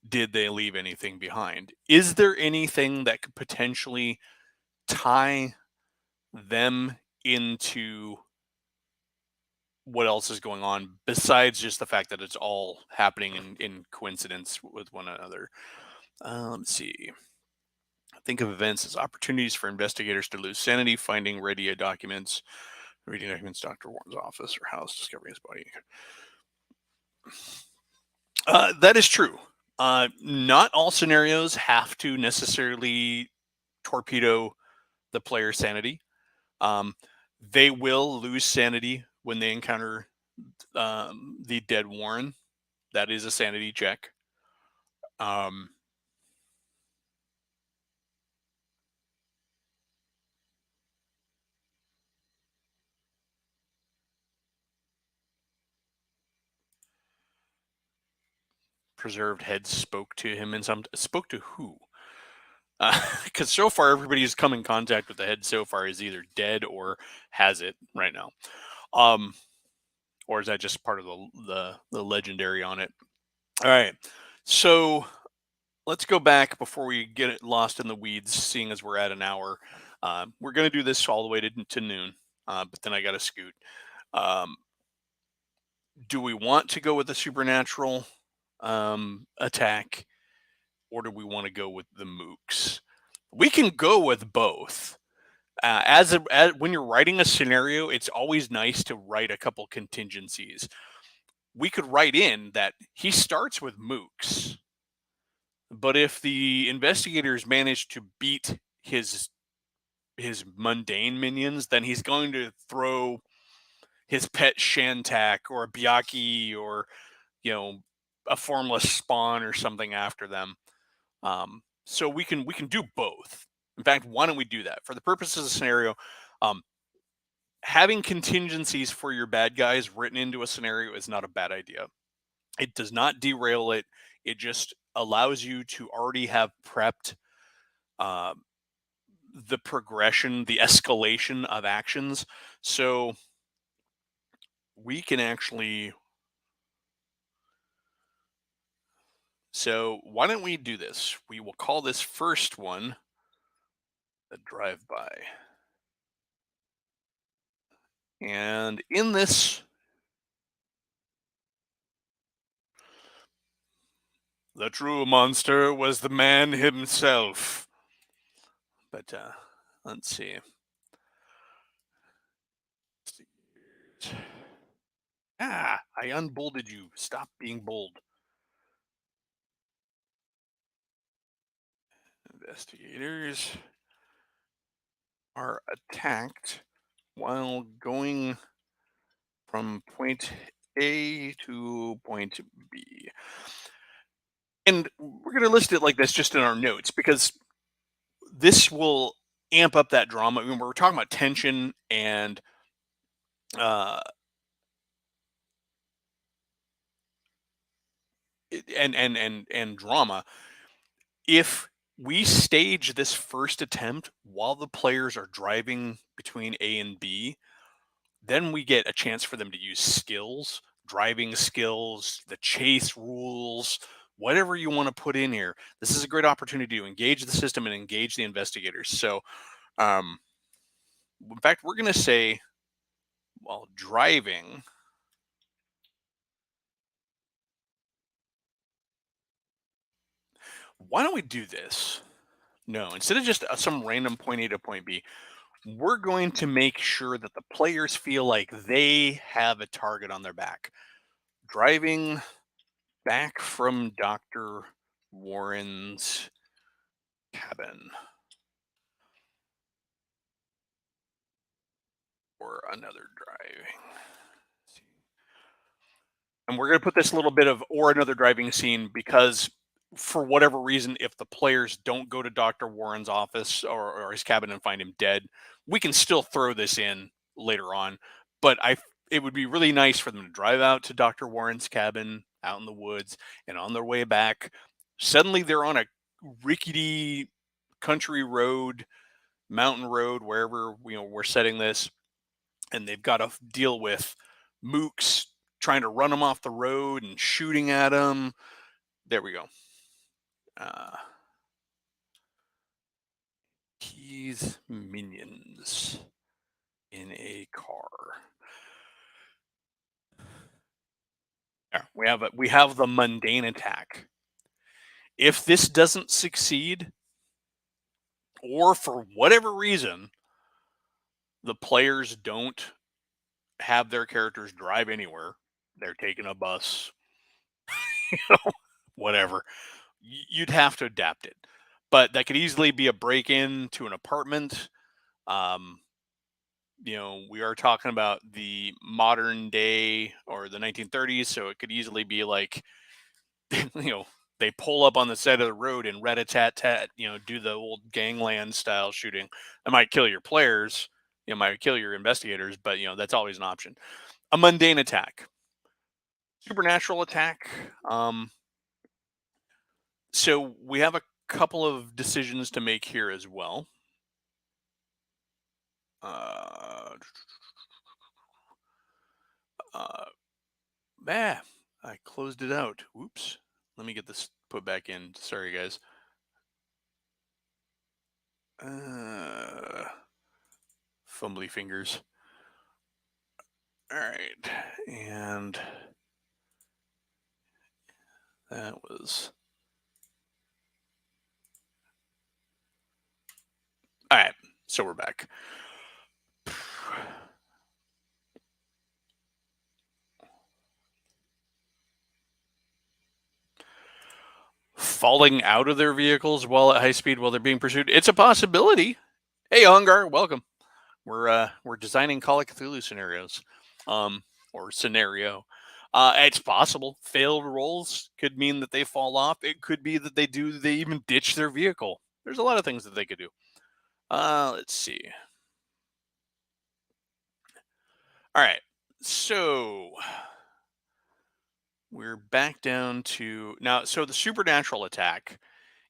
did they leave anything behind? Is there anything that could potentially tie them into what else is going on besides just the fact that it's all happening in coincidence with one another. Let's see. Think of events as opportunities for investigators to lose sanity, finding radio documents, reading documents, Dr. Warren's office or house, discovering his body. That is true. Not all scenarios have to necessarily torpedo the player's sanity. Um, they will lose sanity when they encounter the dead Warren. That is a sanity check. Um, Preserved heads spoke to him and some spoke to who? Because so far everybody who's come in contact with the head so far is either dead or has it right now. Um, or is that just part of the legendary on it? All right. So let's go back before we get it lost in the weeds, seeing as we're at an hour. We're going to do this all the way to noon, but then I got to scoot. Um, do we want to go with the supernatural attack, or do we want to go with the mooks? We can go with both. As when you're writing a scenario, it's always nice to write a couple contingencies. We could write in that he starts with mooks, but if the investigators manage to beat his mundane minions, then he's going to throw his pet Shantak or a Byaki or a formless spawn or something after them. So we can do both. In fact, why don't we do that for the purposes of the scenario? Um, Having contingencies for your bad guys written into a scenario is not a bad idea. It does not derail it. It just allows you to already have prepped uh, the progression, the escalation of actions. So we can actually. So why don't we do this? We will call this first one the drive-by. And in this, the true monster was the man himself. But let's see. Ah, I unbolded you. Stop being bold. Investigators are attacked while going from point A to point B. And we're going to list it like this just in our notes because this will amp up that drama. I mean, we're talking about tension uh, and drama. If we stage this first attempt while the players are driving between A and B, then we get a chance for them to use skills, driving skills, the chase rules, whatever you want to put in here. This is a great opportunity to engage the system and engage the investigators. So, um, in fact, we're going to say while driving, why don't we do this? No, instead of just some random point A to point B, we're going to make sure that the players feel like they have a target on their back. Driving back from Dr. Warren's cabin or another driving. And we're going to put this little bit of or another driving scene because for whatever reason, if the players don't go to Dr. Warren's office or his cabin and find him dead, we can still throw this in later on. But it would be really nice for them to drive out to Dr. Warren's cabin out in the woods, and on their way back, suddenly they're on a rickety country road, mountain road, wherever we're setting this, and they've got to deal with mooks trying to run them off the road and shooting at them. There we go. Uh, Keys minions in a car. we have the mundane attack. If this doesn't succeed, or for whatever reason, the players don't have their characters drive anywhere, they're taking a bus, whatever, you'd have to adapt it. But that could easily be a break in to an apartment. Um, we are talking about the modern day or the 1930s, so it could easily be like, you know, they pull up on the side of the road and rat a tat tat, do the old gangland style shooting. It might kill your players, might kill your investigators, but that's always an option. A mundane attack, supernatural attack. Um, so we have a couple of decisions to make here as well. Uh, uh, ah, I closed it out. Oops. Let me get this put back in. Sorry, guys. Uh, Fumbly fingers. All right, and that was all right. So we're back. Falling out of their vehicles while at high speed while they're being pursued. It's a possibility. Hey, Hungar, welcome. We're designing Call of Cthulhu scenarios, um, or scenario. It's possible. Failed rolls could mean that they fall off. It could be that they even ditch their vehicle. There's a lot of things that they could do. Let's see. All right, so we're back down to now. So the supernatural attack.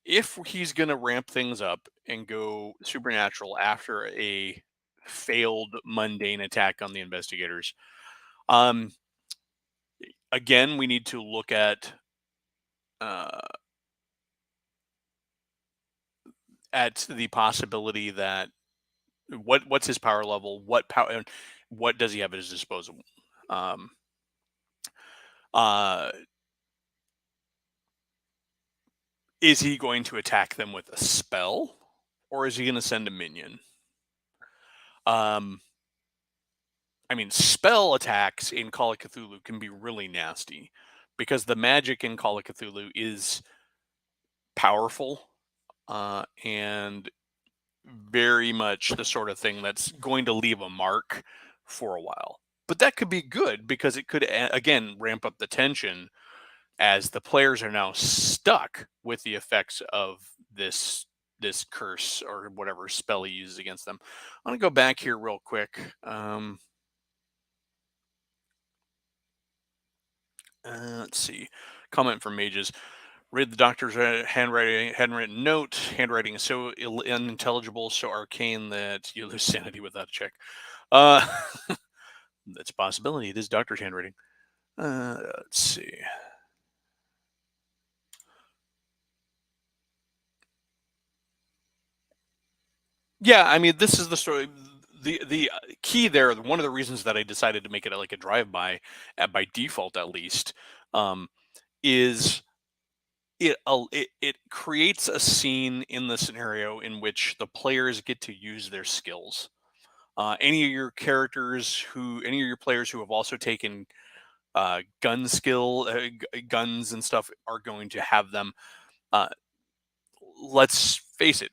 If he's going to ramp things up and go supernatural after a failed mundane attack on the investigators, um, again, we need to look uh, at the possibility that what's his power level, what power, and what does he have at his disposal. Um, uh, is he going to attack them with a spell, or is he going to send a minion? Um, I mean, spell attacks in Call of Cthulhu can be really nasty because the magic in Call of Cthulhu is powerful, and very much the sort of thing that's going to leave a mark for a while. But that could be good because it could, again, ramp up the tension as the players are now stuck with the effects of this curse or whatever spell he uses against them. I'm gonna go back here real quick. Let's see. Comment from Mages. Read the doctor's handwritten note. Handwriting is so unintelligible, so arcane that you lose sanity without a check. Uh, that's a possibility. It is doctor's handwriting. Let's see. Yeah, I mean, this is the story. The key there. One of the reasons that I decided to make it like a drive-by, by default at least, is it creates a scene in the scenario in which the players get to use their skills. Any of your players who have also taken gun skill, guns and stuff, are going to have them. Uh, let's face it,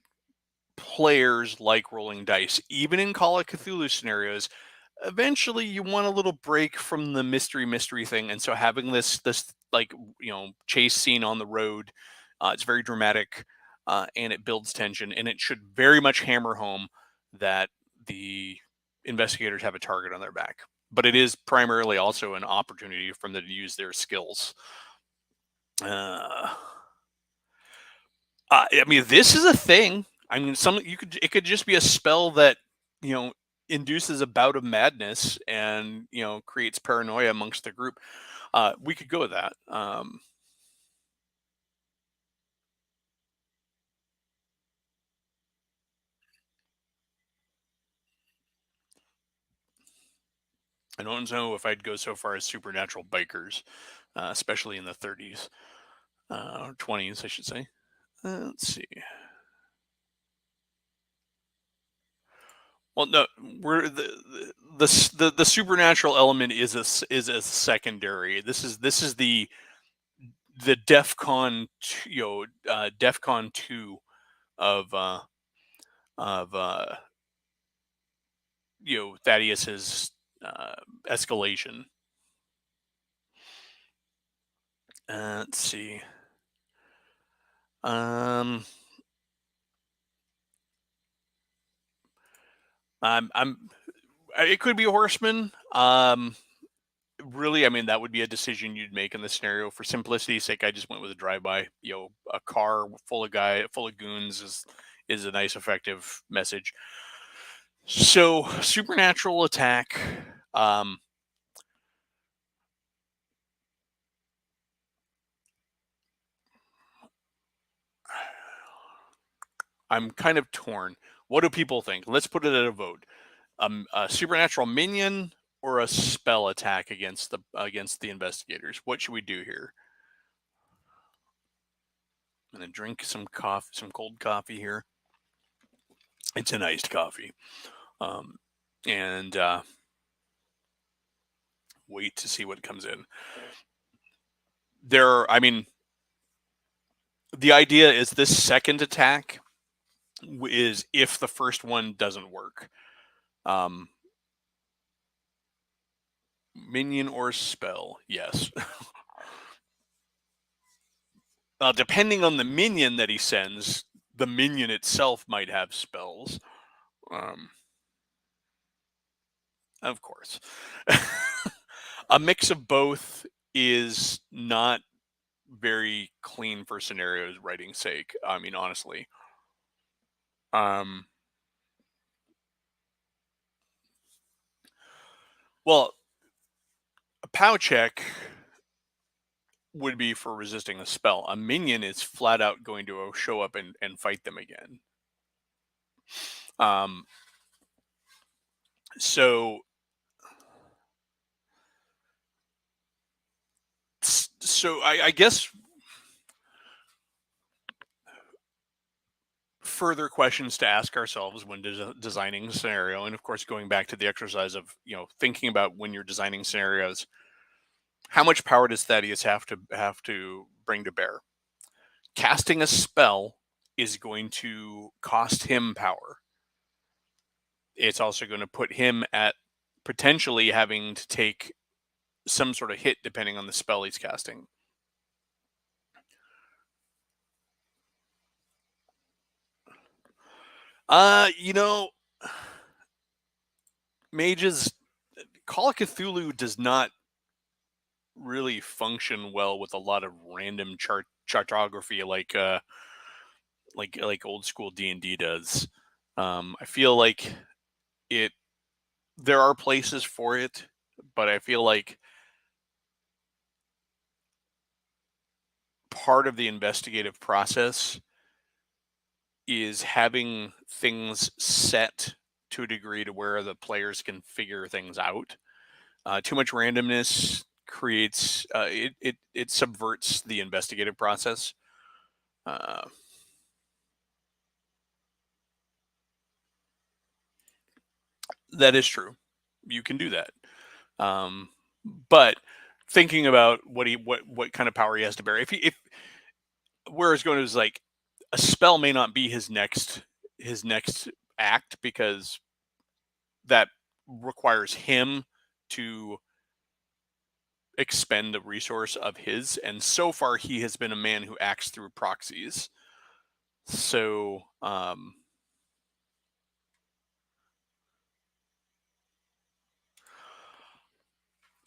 players like rolling dice, even in Call of Cthulhu scenarios. Eventually, you want a little break from the mystery thing, and so having this like chase scene on the road, it's very dramatic, and it builds tension, and it should very much hammer home that the investigators have a target on their back. But it is primarily also an opportunity for them to use their skills. Uh, I mean, this is a thing. I mean, it could just be a spell that you know induces a bout of madness and creates paranoia amongst the group. We could go with that. I don't know if I'd go so far as supernatural bikers, especially in the 30s, or 20s, I should say. Let's see. Well, no, we're the supernatural element is a secondary. This is the DefCon DefCon 2 of of Thaddeus's uh, escalation. Let's see. Um, I'm it could be a horseman. Really, I mean, that would be a decision you'd make in the scenario. For simplicity's sake, I just went with a drive-by. A car full of goons is a nice, effective message. So, supernatural attack. Um, I'm kind of torn. What do people think? Let's put it at a vote. A supernatural minion or a spell attack against the investigators. What should we do here? I'm gonna drink some cold coffee here. It's an iced coffee, um, and wait to see what comes in. I mean, the idea is this second attack is if the first one doesn't work. Um, Minion or spell, yes. Depending on the minion that he sends, the minion itself might have spells. Um, of course. A mix of both is not very clean for scenarios writing sake. I mean, honestly. Um, well, a POW check would be for resisting a spell. A minion is flat out going to show up and fight them again. Um, so I guess further questions to ask ourselves when designing a scenario, and of course going back to the exercise of thinking about when you're designing scenarios, how much power does Thaddeus have to bring to bear? Casting a spell is going to cost him power. It's also going to put him at potentially having to take some sort of hit depending on the spell he's casting. You know, mages Call of Cthulhu does not really function well with a lot of random chartography like old school D&D does. I feel like it there are places for it, but I feel like part of the investigative process is having things set to a degree to where the players can figure things out. Too much randomness creates it subverts the investigative process. Uh, that is true. You can do that. Um, but thinking about what kind of power he has to bear, if where it's going is like a spell may not be his next act because that requires him to expend a resource of his, and so far he has been a man who acts through proxies. So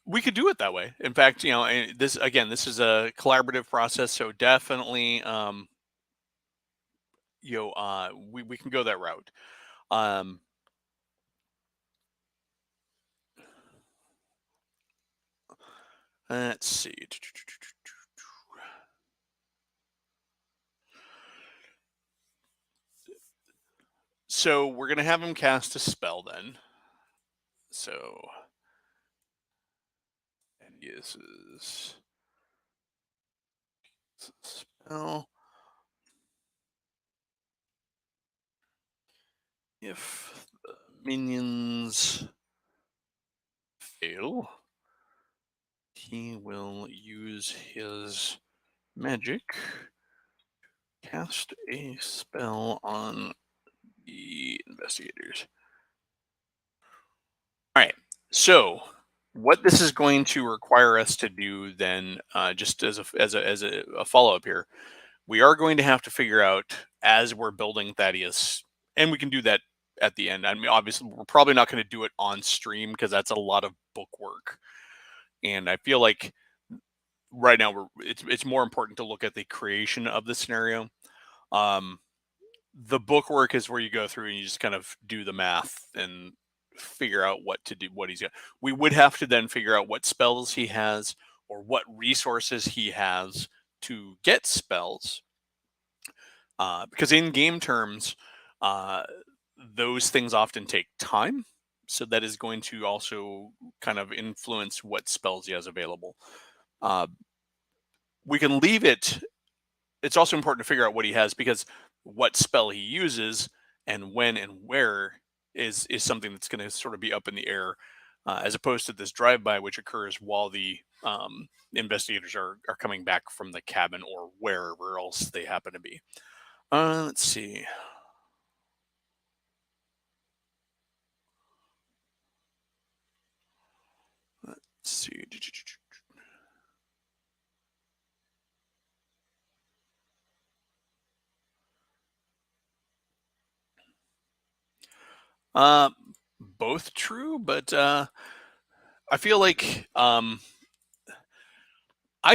we could do it that way. In fact, this is a collaborative process, so definitely we can go that route. Um, let's see. So we're gonna have him cast a spell then. So This is spell. If the minions fail, he will use his magic, cast a spell on the investigators. All right. So, what this is going to require us to do then, just as a follow up here, we are going to have to figure out as we're building Thaddeus, and we can do that at the end. I mean, obviously, we're probably not going to do it on stream because that's a lot of book work, and I feel like right now it's more important to look at the creation of the scenario. Um, the book work is where you go through and you just kind of do the math and figure out what to do, what he's got. We would have to then figure out what spells he has or what resources he has to get spells. Because in game terms, uh, those things often take time. So that is going to also kind of influence what spells he has available. Uh, we can leave it. It's also important to figure out what he has because what spell he uses and when and where is something that's going to sort of be up in the air, as opposed to this drive-by which occurs while the investigators are coming back from the cabin or wherever else they happen to be. Let's see. Let's see. Uh, both true, but I feel like I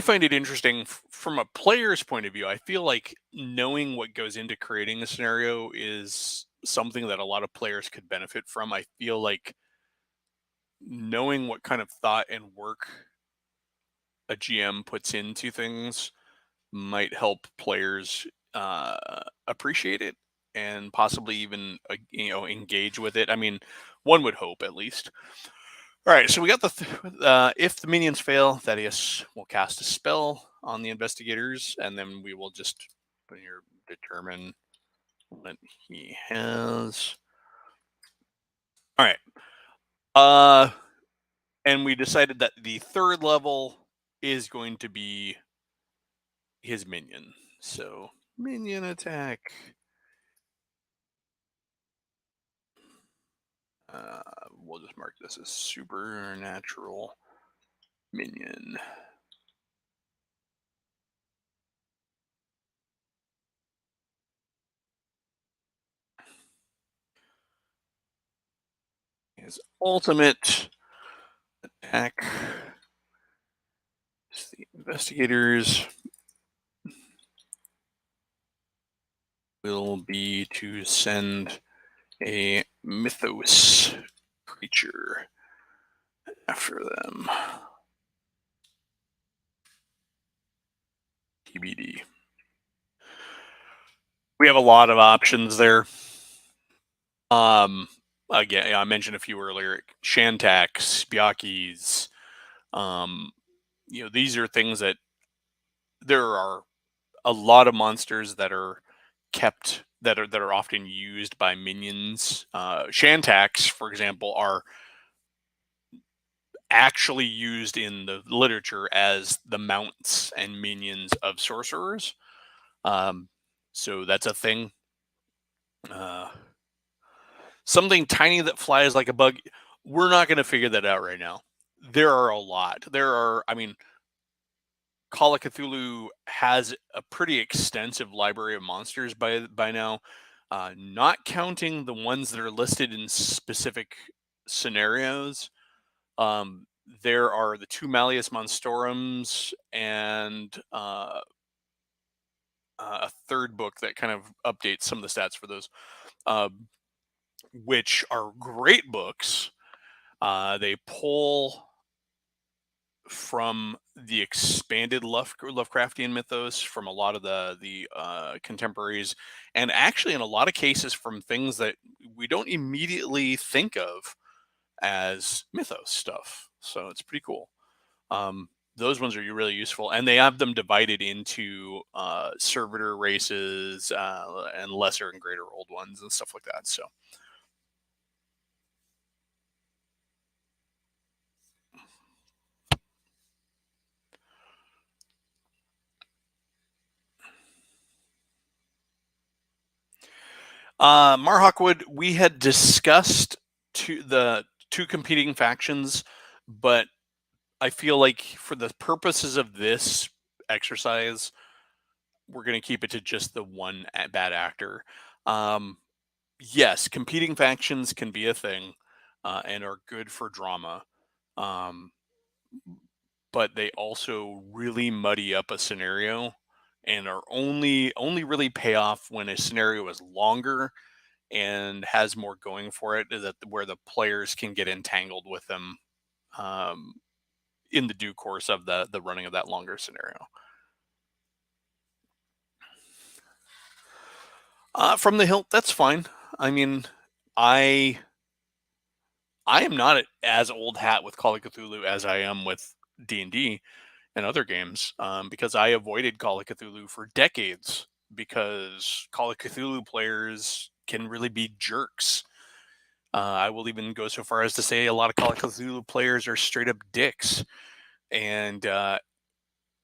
find it interesting from a player's point of view. I feel like knowing what goes into creating a scenario is something that a lot of players could benefit from. I feel like knowing what kind of thought and work a GM puts into things might help players appreciate it and possibly even engage with it. I mean, one would hope at least. All right, so we got if the minions fail, Thaddeus will cast a spell on the investigators, and then we will just put here determine what he has. All right, uh, and we decided that the third level is going to be his minion. So minion attack. Uh, we'll just mark this as supernatural minion. His ultimate attack. The investigators will be to send a mythos creature after them. TBD. We have a lot of options there. Again, I mentioned a few earlier. Shantax, Byakis. These are things that there are a lot of monsters that are kept that are often used by minions. Shantax, for example, are actually used in the literature as the mounts and minions of sorcerers. Um, so that's a thing. Uh, Something tiny that flies like a bug. We're not going to figure that out right now. There are a lot. I mean, Call of Cthulhu has a pretty extensive library of monsters by now, not counting the ones that are listed in specific scenarios. Um, there are the two Malleus Monstorums and a third book that kind of updates some of the stats for those, uh, which are great books. They pull from the expanded Lovecraftian mythos from a lot of the contemporaries, and actually in a lot of cases from things that we don't immediately think of as mythos stuff. So it's pretty cool. Those ones are really useful, and they have them divided into servitor races and lesser and greater old ones and stuff like that. So, Marhawkwood, we had discussed the two competing factions, but I feel like for the purposes of this exercise, we're going to keep it to just the one bad actor. Um, yes, competing factions can be a thing and are good for drama, um, but they also really muddy up a scenario and are only really pay off when a scenario is longer and has more going for it. Is that where the players can get entangled with them um, in the due course of the running of that longer scenario. From the hilt, that's fine. I mean, I I am not as old hat with Call of Cthulhu as I am with D&D and other games because I avoided Call of Cthulhu for decades because Call of Cthulhu players can really be jerks. I will even go so far as to say a lot of Call of Cthulhu players are straight up dicks. And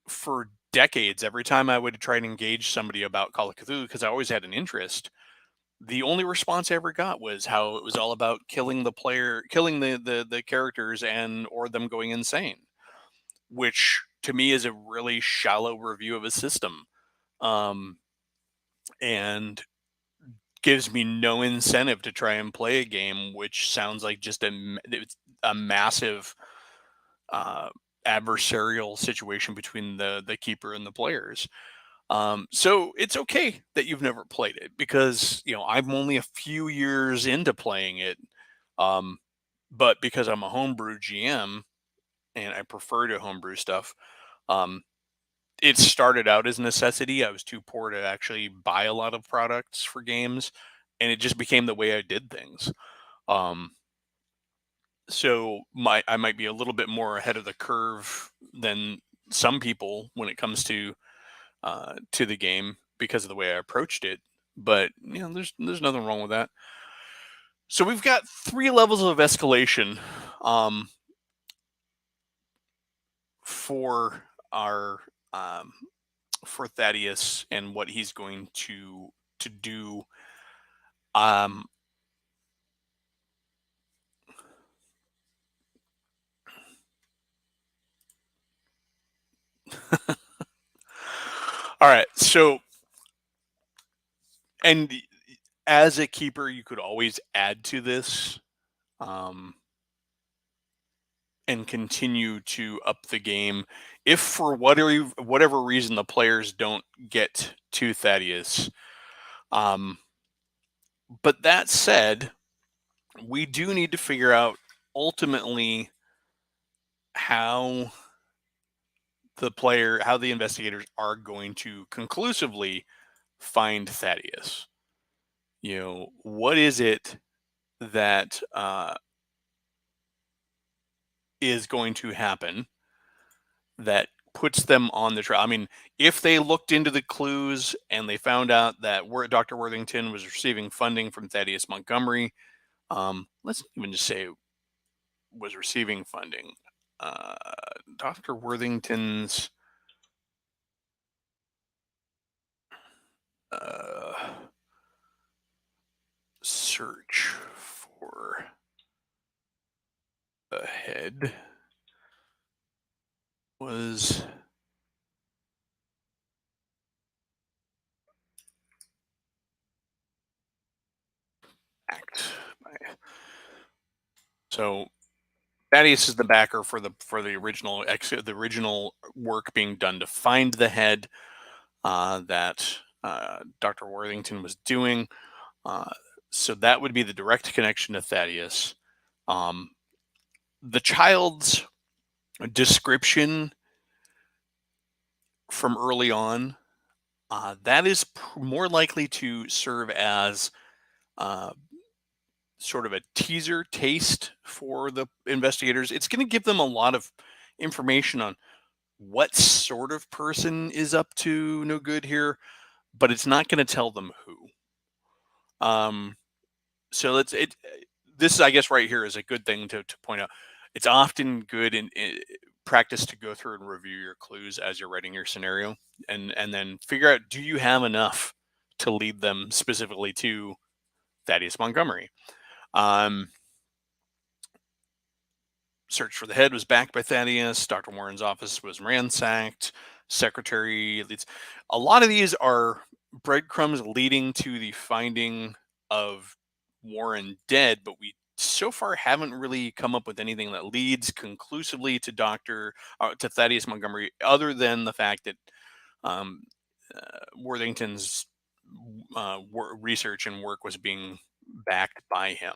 for decades, every time I would try and engage somebody about Call of Cthulhu, because I always had an interest, the only response I ever got was how it was all about killing the player, killing the characters, and or them going insane, which to me is a really shallow review of a system, um, and gives me no incentive to try and play a game which sounds like just a massive uh, adversarial situation between the keeper and the players. So it's okay that you've never played it because I'm only a few years into playing it, um, but because I'm a homebrew GM and I prefer to homebrew stuff, um, it started out as a necessity. I was too poor to actually buy a lot of products for games, and it just became the way I did things. Um, so I might be a little bit more ahead of the curve than some people when it comes to the game because of the way I approached it. But there's nothing wrong with that. So we've got 3 levels of escalation um, for our um, for Thaddeus and what he's going to do. Um, all right, so and as a keeper, you could always add to this. Um, and continue to up the game if for whatever reason the players don't get to Thaddeus. Um, but that said, we do need to figure out ultimately how how the investigators are going to conclusively find Thaddeus. What is it that is going to happen that puts them on the trail? I mean, if they looked into the clues and they found out that Dr. Worthington was receiving funding from Thaddeus Montgomery, let's even just say was receiving funding. Uh, Dr. Worthington's uh, search for a head was act. So Thaddeus is the backer for the original work being done to find the head that Dr. Worthington was doing. Uh, so that would be the direct connection to Thaddeus. Um, the child's description from early on, that is more likely to serve as uh, sort of a teaser taste for the investigators. It's going to give them a lot of information on what sort of person is up to no good here, but it's not going to tell them who. Um, so let's it. This, I guess, right here is a good thing to point out. It's often good in practice to go through and review your clues as you're writing your scenario, and then figure out, do you have enough to lead them specifically to Thaddeus Montgomery. Um, Search for the head was backed by Thaddeus. Dr. Warren's office was ransacked. Secretary leads. A lot of these are breadcrumbs leading to the finding of Warren dead, but we so far haven't really come up with anything that leads conclusively to to Thaddeus Montgomery, other than the fact that um, Worthington's research and work was being backed by him.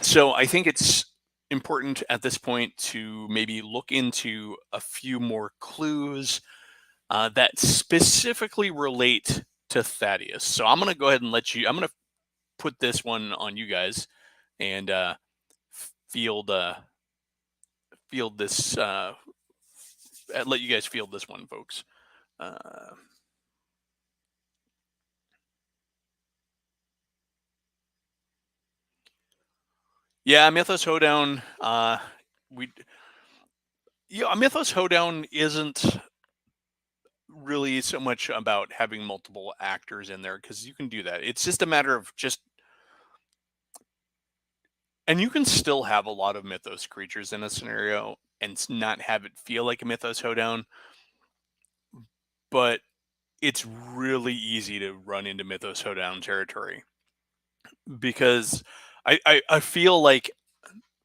So I think it's important at this point to maybe look into a few more clues that specifically relate to Thaddeus. So I'm going to go ahead and I'm going to put this one on you guys and field field this. Let you guys field this one, folks. Yeah, Mythos Hoedown. Mythos Hoedown isn't really so much about having multiple actors in there, because you can do that. It's just a matter of and you can still have a lot of Mythos creatures in a scenario and not have it feel like a Mythos Hoedown, but it's really easy to run into Mythos Hoedown territory, because I feel like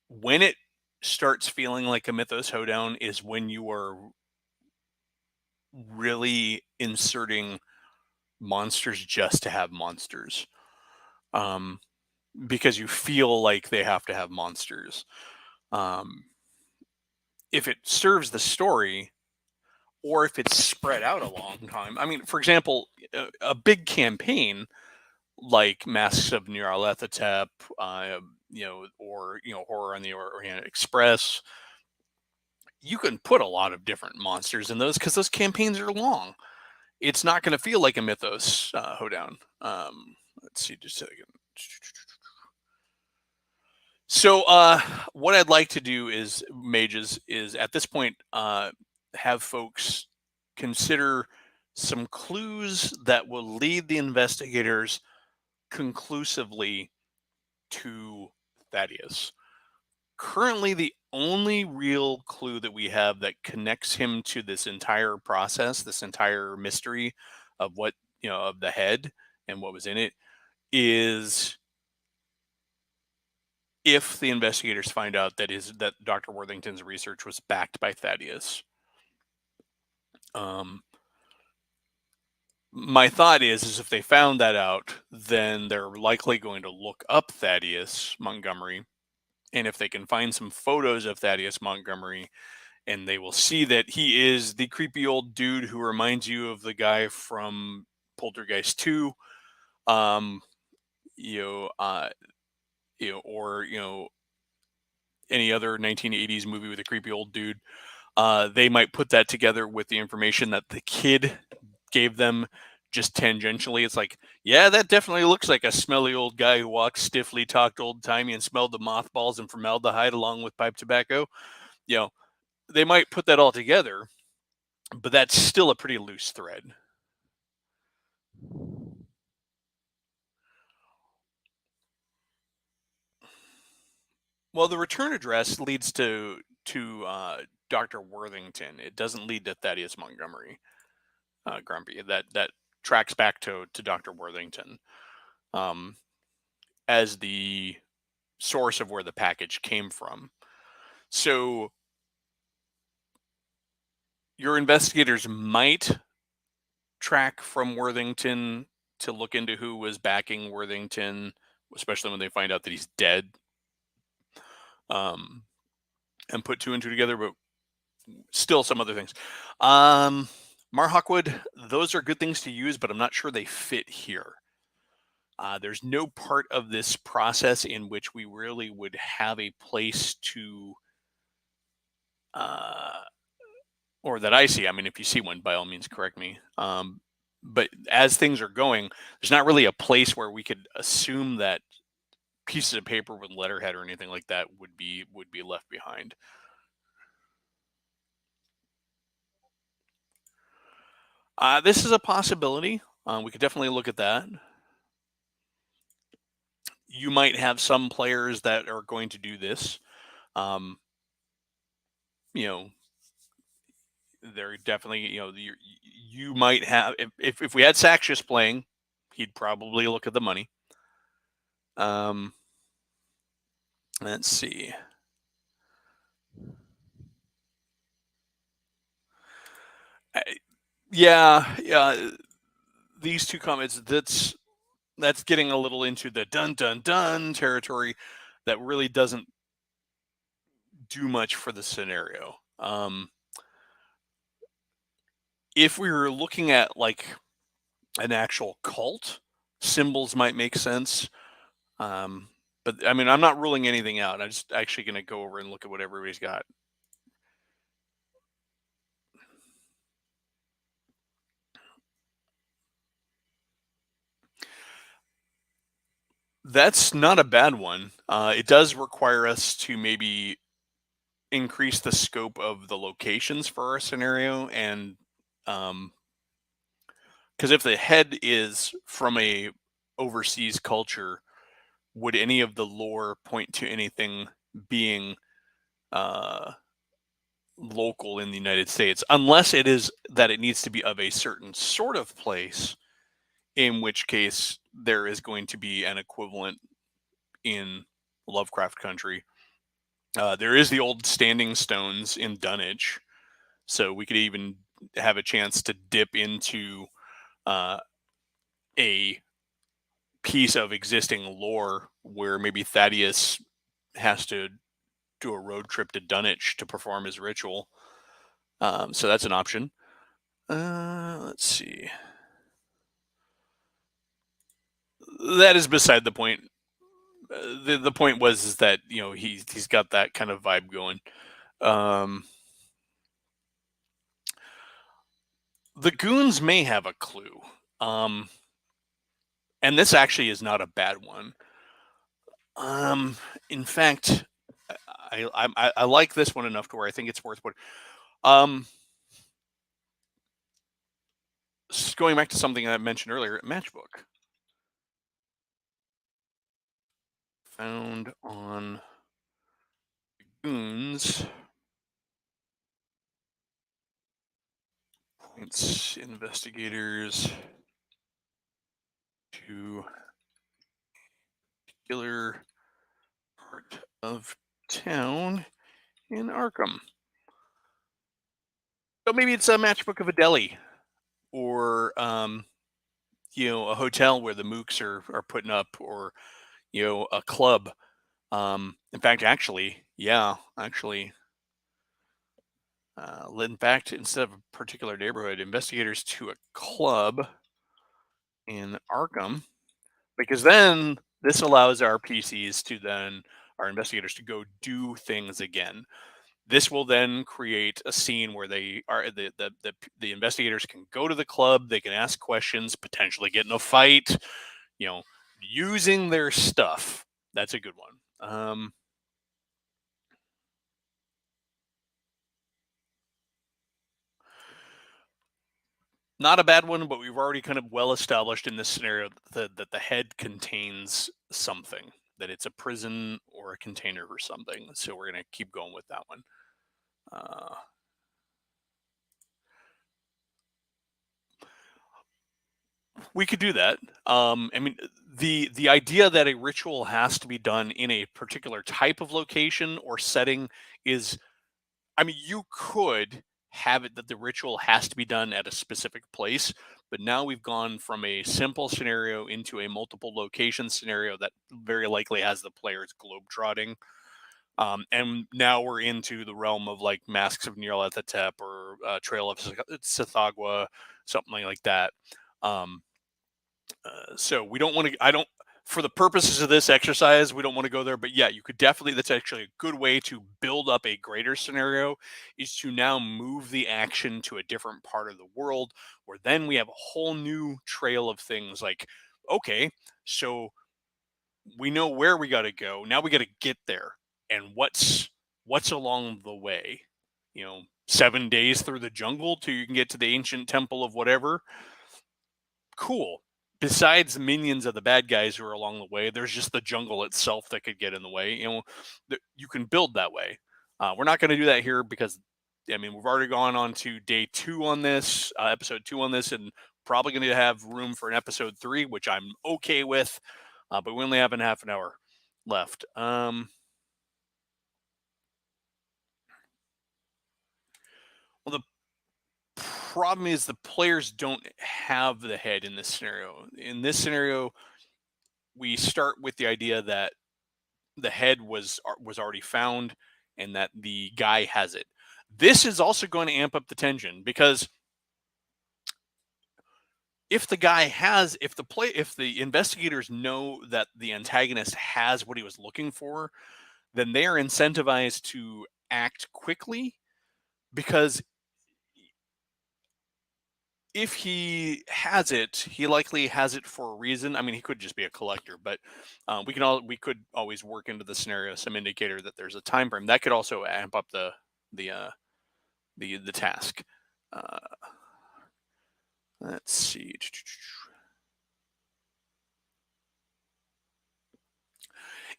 when it starts feeling like a Mythos Hoedown is when you are really inserting monsters just to have monsters, because you feel like they have to have monsters. If it serves the story, or if it's spread out a long time. I mean, for example, a big campaign like Masks of Nyarlathotep, or Horror on the Orient Express, you can put a lot of different monsters in those because those campaigns are long. It's not going to feel like a Mythos Hoedown. Let's see, just a second. So, what I'd like to do is, mages, is at this point have folks consider some clues that will lead the investigators conclusively to Thaddeus. Currently, the only real clue that we have that connects him to this entire process, this entire mystery of of the head and what was in it, is if the investigators find out that Dr. Worthington's research was backed by Thaddeus. My thought is if they found that out, then they're likely going to look up Thaddeus Montgomery, and if they can find some photos of Thaddeus Montgomery, and they will see that he is the creepy old dude who reminds you of the guy from Poltergeist 2, um, or any other 1980s movie with a creepy old dude. They might put that together with the information that the kid gave them just tangentially. It's like, yeah, that definitely looks like a smelly old guy who walked stiffly, talked old-timey, and smelled the mothballs and formaldehyde along with pipe tobacco. They might put that all together, but that's still a pretty loose thread. Well, the return address leads to Dr. Worthington. It doesn't lead to Thaddeus Montgomery. Grumpy. That tracks back to Dr. Worthington as the source of where the package came from. So your investigators might track from Worthington to look into who was backing Worthington, especially when they find out that he's dead, and put two and two together, but still some other things. Marhawkwood, those are good things to use, but I'm not sure they fit here. There's no part of this process in which we really would have a place to uh, or that I see. I mean, if you see one, by all means, correct me. But as things are going, there's not really a place where we could assume that pieces of paper with letterhead or anything like that would be left behind. This is a possibility. We could definitely look at that. You might have some players that are going to do this. Um, you know, they're definitely, you might have, if we had Saxius playing, he'd probably look at the money. Um, let's see. I- yeah, yeah. These two comments, that's getting a little into the dun dun dun territory that really doesn't do much for the scenario. If we were looking at like an actual cult, symbols might make sense. Um, but I mean, I'm not ruling anything out. I'm just actually going to go over and look at what everybody's got. That's not a bad one. It does require us to maybe increase the scope of the locations for our scenario, and because if the head is from a overseas culture, would any of the lore point to anything being uh, local in the United States, unless it is that it needs to be of a certain sort of place, in which case there is going to be an equivalent in Lovecraft country. There is the old standing stones in Dunwich, so we could even have a chance to dip into uh, a piece of existing lore where maybe Thaddeus has to do a road trip to Dunwich to perform his ritual. So that's an option. Let's see. That is beside the point. The point was is that he's got that kind of vibe going. Um, the goons may have a clue, um, and this actually is not a bad one. In fact, I like this one enough to where I think it's worth putting. Um, going back to something I mentioned earlier, matchbook found on goons points investigators to particular part of town in Arkham. So maybe it's a matchbook of a deli or a hotel where the mooks are putting up, or a club. In fact, actually, yeah, actually, in fact, instead of a particular neighborhood, investigators to a club in Arkham, because then this allows our PCs to then our investigators to go do things again. This will then create a scene where they are the investigators can go to the club, they can ask questions, potentially get in a fight, you know, using their stuff. That's a good one. Not a bad one, but we've already kind of well established in this scenario that the head contains something, that it's a prison or a container or something. So we're going to keep going with that one. Uh, we could do that. I mean, the idea that a ritual has to be done in a particular type of location or setting is, I mean, you could have it that the ritual has to be done at a specific place, but now we've gone from a simple scenario into a multiple location scenario that very likely has the players globetrotting. And now we're into the realm of like Masks of Nyarlathotep or Trail of Sithagwa, something like that. Um, so we don't want to. I don't. For the purposes of this exercise, we don't want to go there, but yeah, you could definitely, that's actually a good way to build up a greater scenario, is to now move the action to a different part of the world, where then we have a whole new trail of things like, okay, so we know where we got to go. Now we got to get there. And what's along the way? 7 days through the jungle till you can get to the ancient temple of whatever. Cool. Besides the minions of the bad guys who are along the way, there's just the jungle itself that could get in the way. You can build that way. We're not going to do that here because, I mean, we've already gone on to day 2 on this, episode 2 on this, and probably going to have room for an episode 3, which I'm okay with. But we only have a half an hour left. Well, the problem is the players don't have the head in this scenario. In this scenario, we start with the idea that the head was already found and that the guy has it. This is also going to amp up the tension because if the investigators know that the antagonist has what he was looking for, then they are incentivized to act quickly, because if he has it, he likely has it for a reason. I mean, he could just be a collector, but we could always work into the scenario some indicator that there's a time frame that could also amp up the the task. Uh, let's see.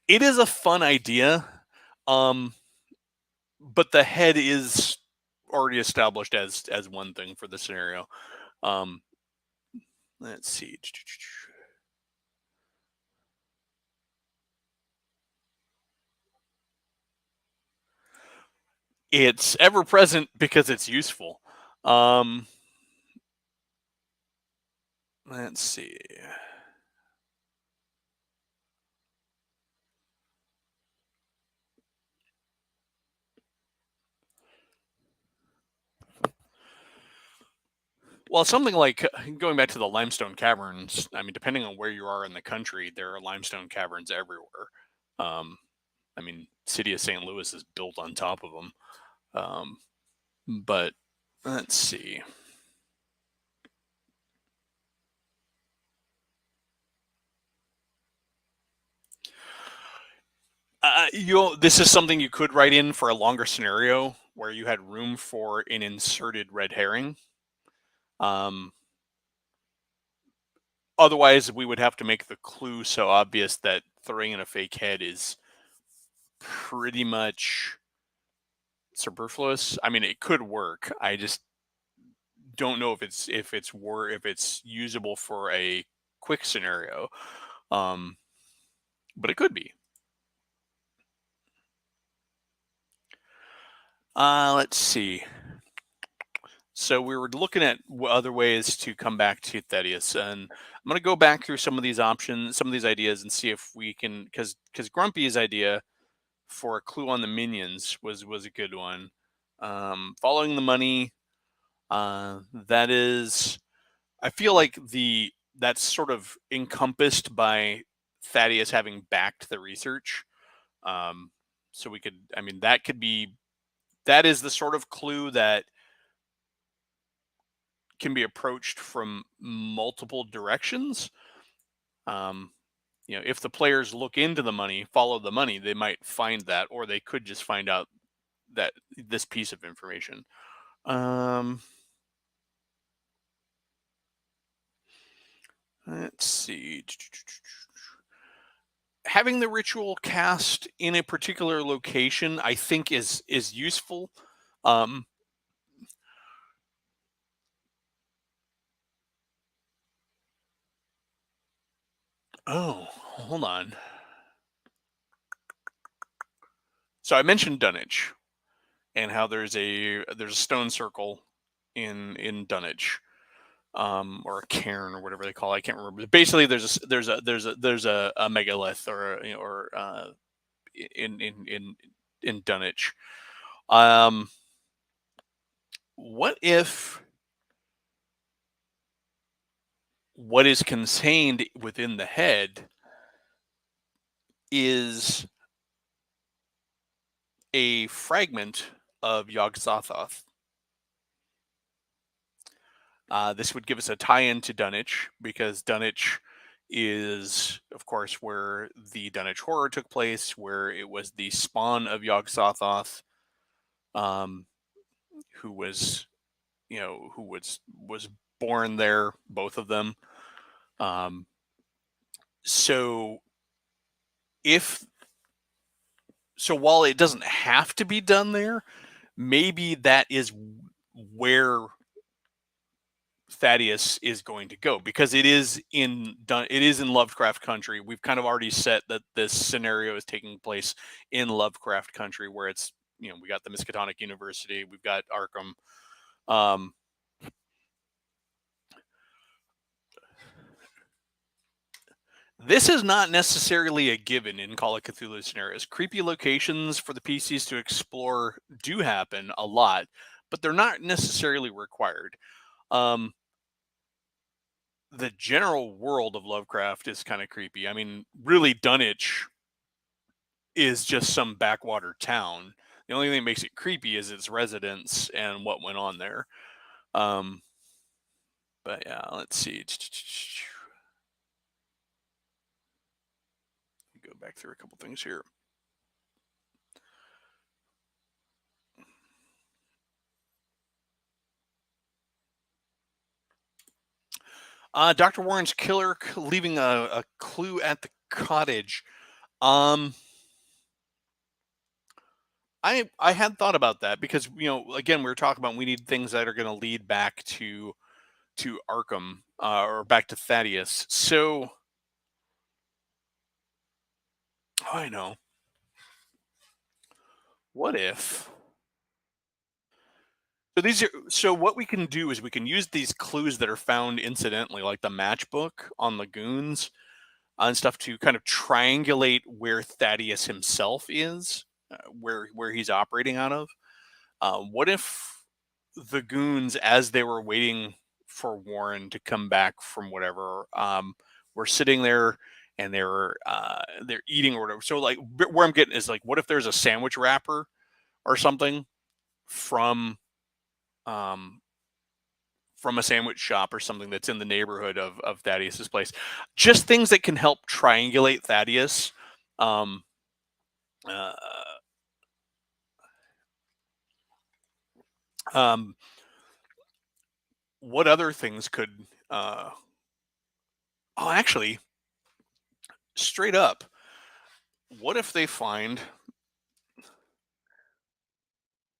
It is a fun idea, um, but the head is already established as one thing for the scenario. Um, let's see. It's ever present because it's useful. Um, let's see. Well, something like going back to the limestone caverns. I mean, depending on where you are in the country, there are limestone caverns everywhere. Um, I mean, city of St. Louis is built on top of them. Um, but let's see. This is something you could write in for a longer scenario where you had room for an inserted red herring. Um, Otherwise, we would have to make the clue so obvious that throwing in a fake head is pretty much superfluous. I mean, it could work. I just don't know if it's usable for a quick scenario. Um, but it could be. Let's see. So we were looking at other ways to come back to Thaddeus, and I'm going to go back through some of these options, some of these ideas, and see if we can, because Grumpy's idea for a clue on the minions was a good one. Following the money, that is, I feel like that's sort of encompassed by Thaddeus having backed the research. Um, so we could, I mean, that is the sort of clue that can be approached from multiple directions. Um, if the players look into the money, follow the money, they might find that, or they could just find out that this piece of information. Um, let's see. Having the ritual cast in a particular location, I think, is useful. Um, oh, hold on. So I mentioned Dunwich and how there's a stone circle in Dunwich, or a cairn or whatever they call it. I can't remember. But basically, there's a megalith or in Dunwich. Um, what if what is contained within the head is a fragment of Yog-Sothoth. This would give us a tie-in to Dunwich, because Dunwich is, of course, where the Dunwich Horror took place, where it was the spawn of Yog-Sothoth, um, who was, who was born there, both of them. Um, so if while it doesn't have to be done there, maybe that is where Thaddeus is going to go, because it is in Lovecraft country. We've kind of already set that this scenario is taking place in Lovecraft country, where it's, we got the Miskatonic University, we've got Arkham. Um, this is not necessarily a given in Call of Cthulhu scenarios. Creepy locations for the PCs to explore do happen a lot, but they're not necessarily required. The general world of Lovecraft is kind of creepy. I mean, really, Dunwich is just some backwater town. The only thing that makes it creepy is its residents and what went on there. Um, but yeah, let's see. Go back through a couple things here. Dr. Warren's killer leaving a clue at the cottage. I had thought about that, because again, we were talking about, we need things that are going to lead back to Arkham, or back to Thaddeus. So I know. What if? So what we can do is we can use these clues that are found incidentally, like the matchbook on the goons, and stuff, to kind of triangulate where Thaddeus himself is, where he's operating out of. What if the goons, as they were waiting for Warren to come back from whatever, were sitting there, and they're eating or whatever. So, like, where I'm getting is, like, what if there's a sandwich wrapper or something from um, from a sandwich shop or something that's in the neighborhood of Thaddeus's place? Just things that can help triangulate Thaddeus. Um, uh, um, what other things could? Oh, actually, straight up, what if they find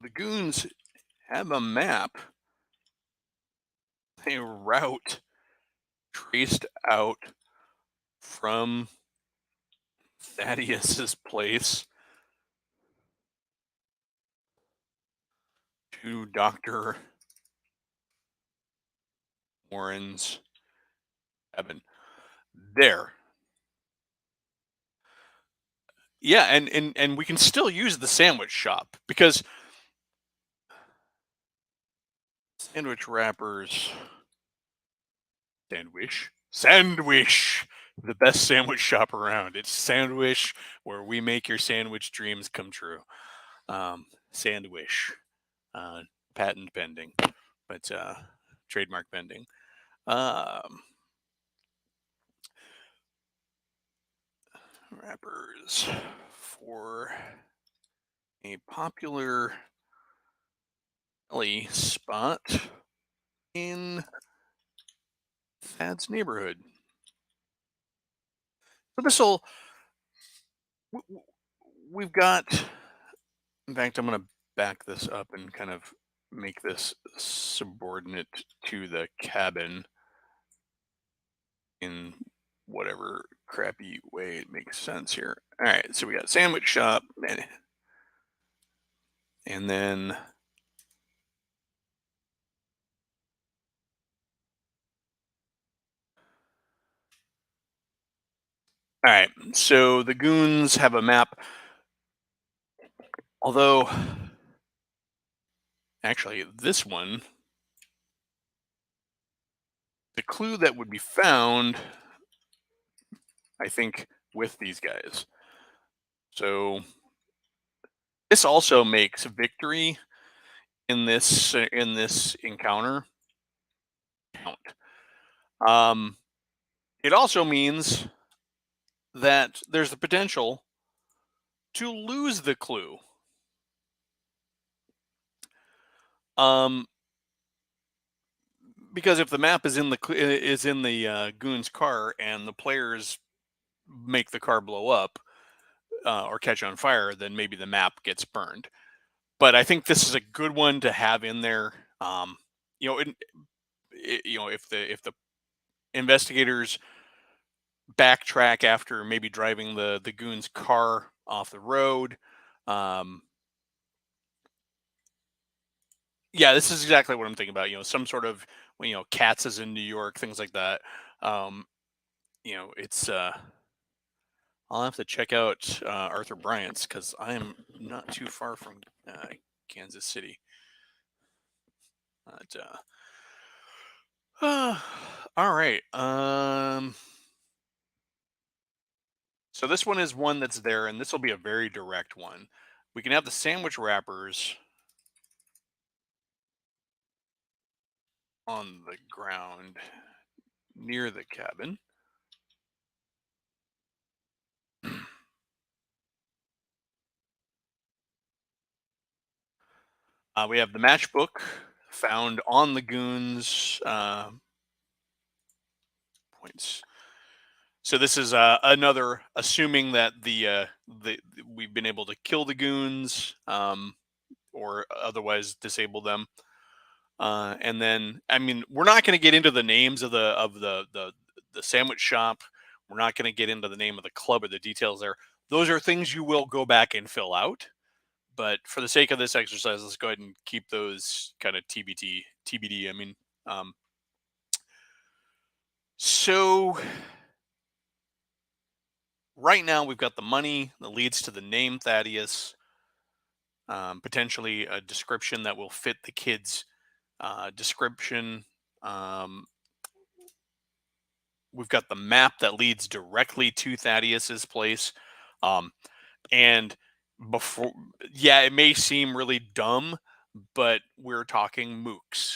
the goons have a map, a route traced out from Thaddeus's place to Dr. Warren's cabin? There. Yeah, and we can still use the sandwich shop, because sandwich wrappers, sandwich, the best sandwich shop around. It's Sandwich, where we make your sandwich dreams come true. Sandwich, uh, patent pending, but trademark pending. Um, Wrappers for a popular deli spot in Thad's neighborhood. So this will, we've got, in fact, I'm going to back this up and kind of make this subordinate to the cabin in whatever crappy way it makes sense here. All right, so we got sandwich shop, and then all right, so the goons have a map, although actually this one, the clue that would be found, I think, with these guys. So this also makes victory in this encounter count. Um, it also means that there's the potential to lose the clue. Um, because if the map is in the goon's car and the players make the car blow up or catch on fire, then maybe the map gets burned. But I think this is a good one to have in there. You know, if the investigators backtrack after maybe driving the goon's car off the road. Um, yeah, this is exactly what I'm thinking about. Some sort of cats is in New York, things like that. Um, it's I'll have to check out Arthur Bryant's because I am not too far from Kansas City. But, all right. So this one is one that's there, and this will be a very direct one. We can have the sandwich wrappers on the ground near the cabin. We have the matchbook found on the goons' points. So this is another, assuming that the we've been able to kill the goons or otherwise disable them. And then, I mean, we're not going to get into the names of the sandwich shop. We're not going to get into the name of the club or the details there. Those are things you will go back and fill out. But for the sake of this exercise, let's go ahead and keep those kind of TBD. I mean, so right now we've got the money that leads to the name Thaddeus, potentially a description that will fit the kid's description. Um, we've got the map that leads directly to Thaddeus's place. Um, and before, yeah, it may seem really dumb, but we're talking mooks.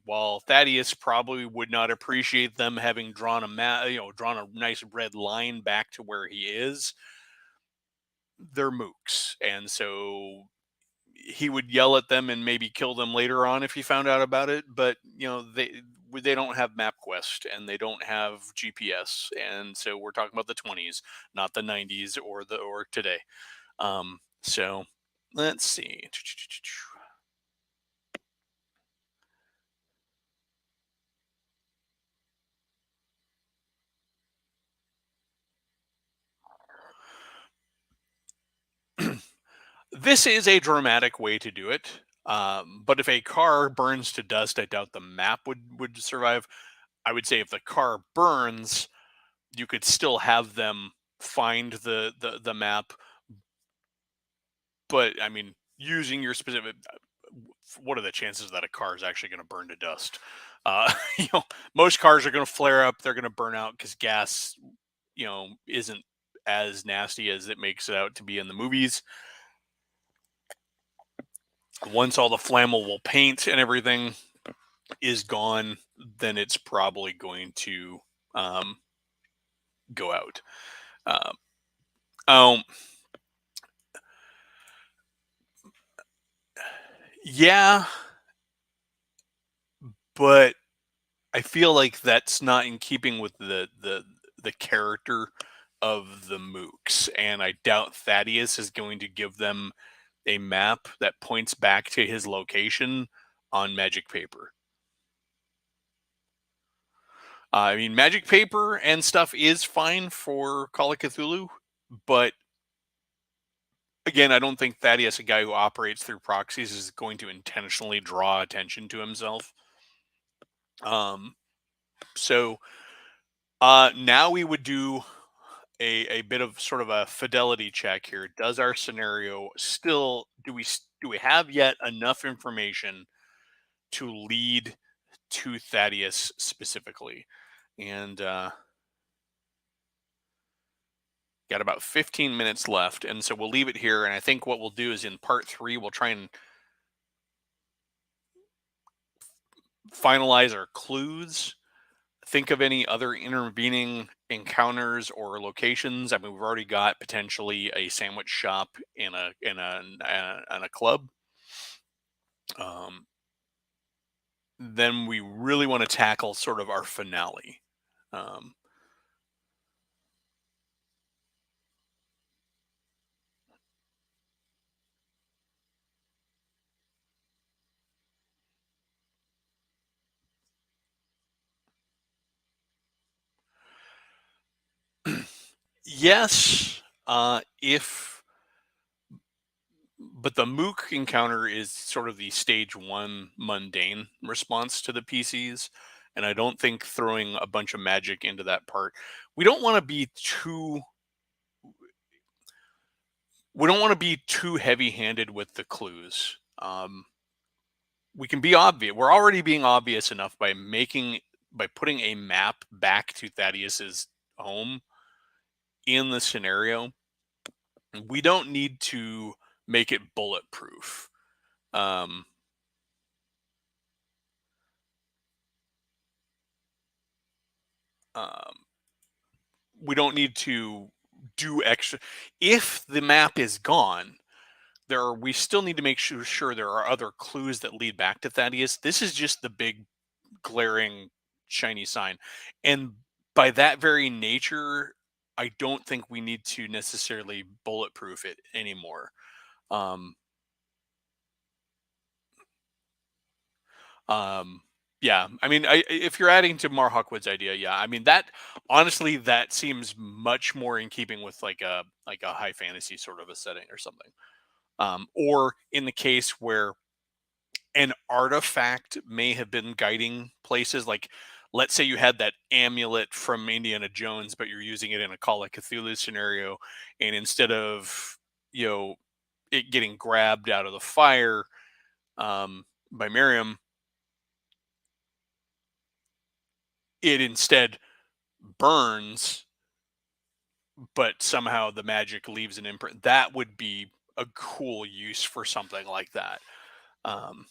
While Thaddeus probably would not appreciate them having drawn drawn a nice red line back to where he is, they're mooks, and so he would yell at them and maybe kill them later on if he found out about it. But they don't have MapQuest and they don't have GPS, and so we're talking about the 20s, not the 90s or today. So let's see. This is a dramatic way to do it. But if a car burns to dust, I doubt the map would survive. I would say if the car burns, you could still have them find the map. But I mean, using your specific, what are the chances that a car is actually going to burn to dust? Uh, you know, most cars are going to flare up. They're going to burn out because gas, isn't as nasty as it makes it out to be in the movies. Once all the flammable paint and everything is gone, then it's probably going to um, go out. Um, um, yeah, but I feel like that's not in keeping with the character of the mooks, and I doubt Thaddeus is going to give them a map that points back to his location on magic paper. I mean, magic paper and stuff is fine for Call of Cthulhu, but again, I don't think Thaddeus, a guy who operates through proxies, is going to intentionally draw attention to himself. Um, so now we would do a bit of sort of a fidelity check here. Does our scenario still do we have yet enough information to lead to Thaddeus specifically? And Got about 15 minutes left, and so we'll leave it here. And I think what we'll do is in part three, we'll try and finalize our clues. Think of any other intervening encounters or locations. I mean, we've already got potentially a sandwich shop in a club. Um, then we really want to tackle sort of our finale. Um, yes, if but the Mook encounter is sort of the stage one mundane response to the PCs, and I don't think throwing a bunch of magic into that part. We don't want to be too we don't want to be too heavy-handed with the clues. We can be obvious. We're already being obvious enough by putting a map back to Thaddeus's home in the scenario. We don't need to make it bulletproof. Um, um, we don't need to do extra. If the map is gone, we still need to make sure there are other clues that lead back to Thaddeus. This is just the big glaring shiny sign. And by that very nature, I don't think we need to necessarily bulletproof it anymore. Um, um, yeah, I mean, if you're adding to Mar Huckwood's idea, yeah, I mean that honestly, that seems much more in keeping with like a high fantasy sort of a setting or something. Or in the case where an artifact may have been guiding places. Like, let's say you had that amulet from Indiana Jones, but you're using it in a Call of Cthulhu scenario, and instead of you know it getting grabbed out of the fire by Miriam, it instead burns, but somehow the magic leaves an imprint. That would be a cool use for something like that. Um,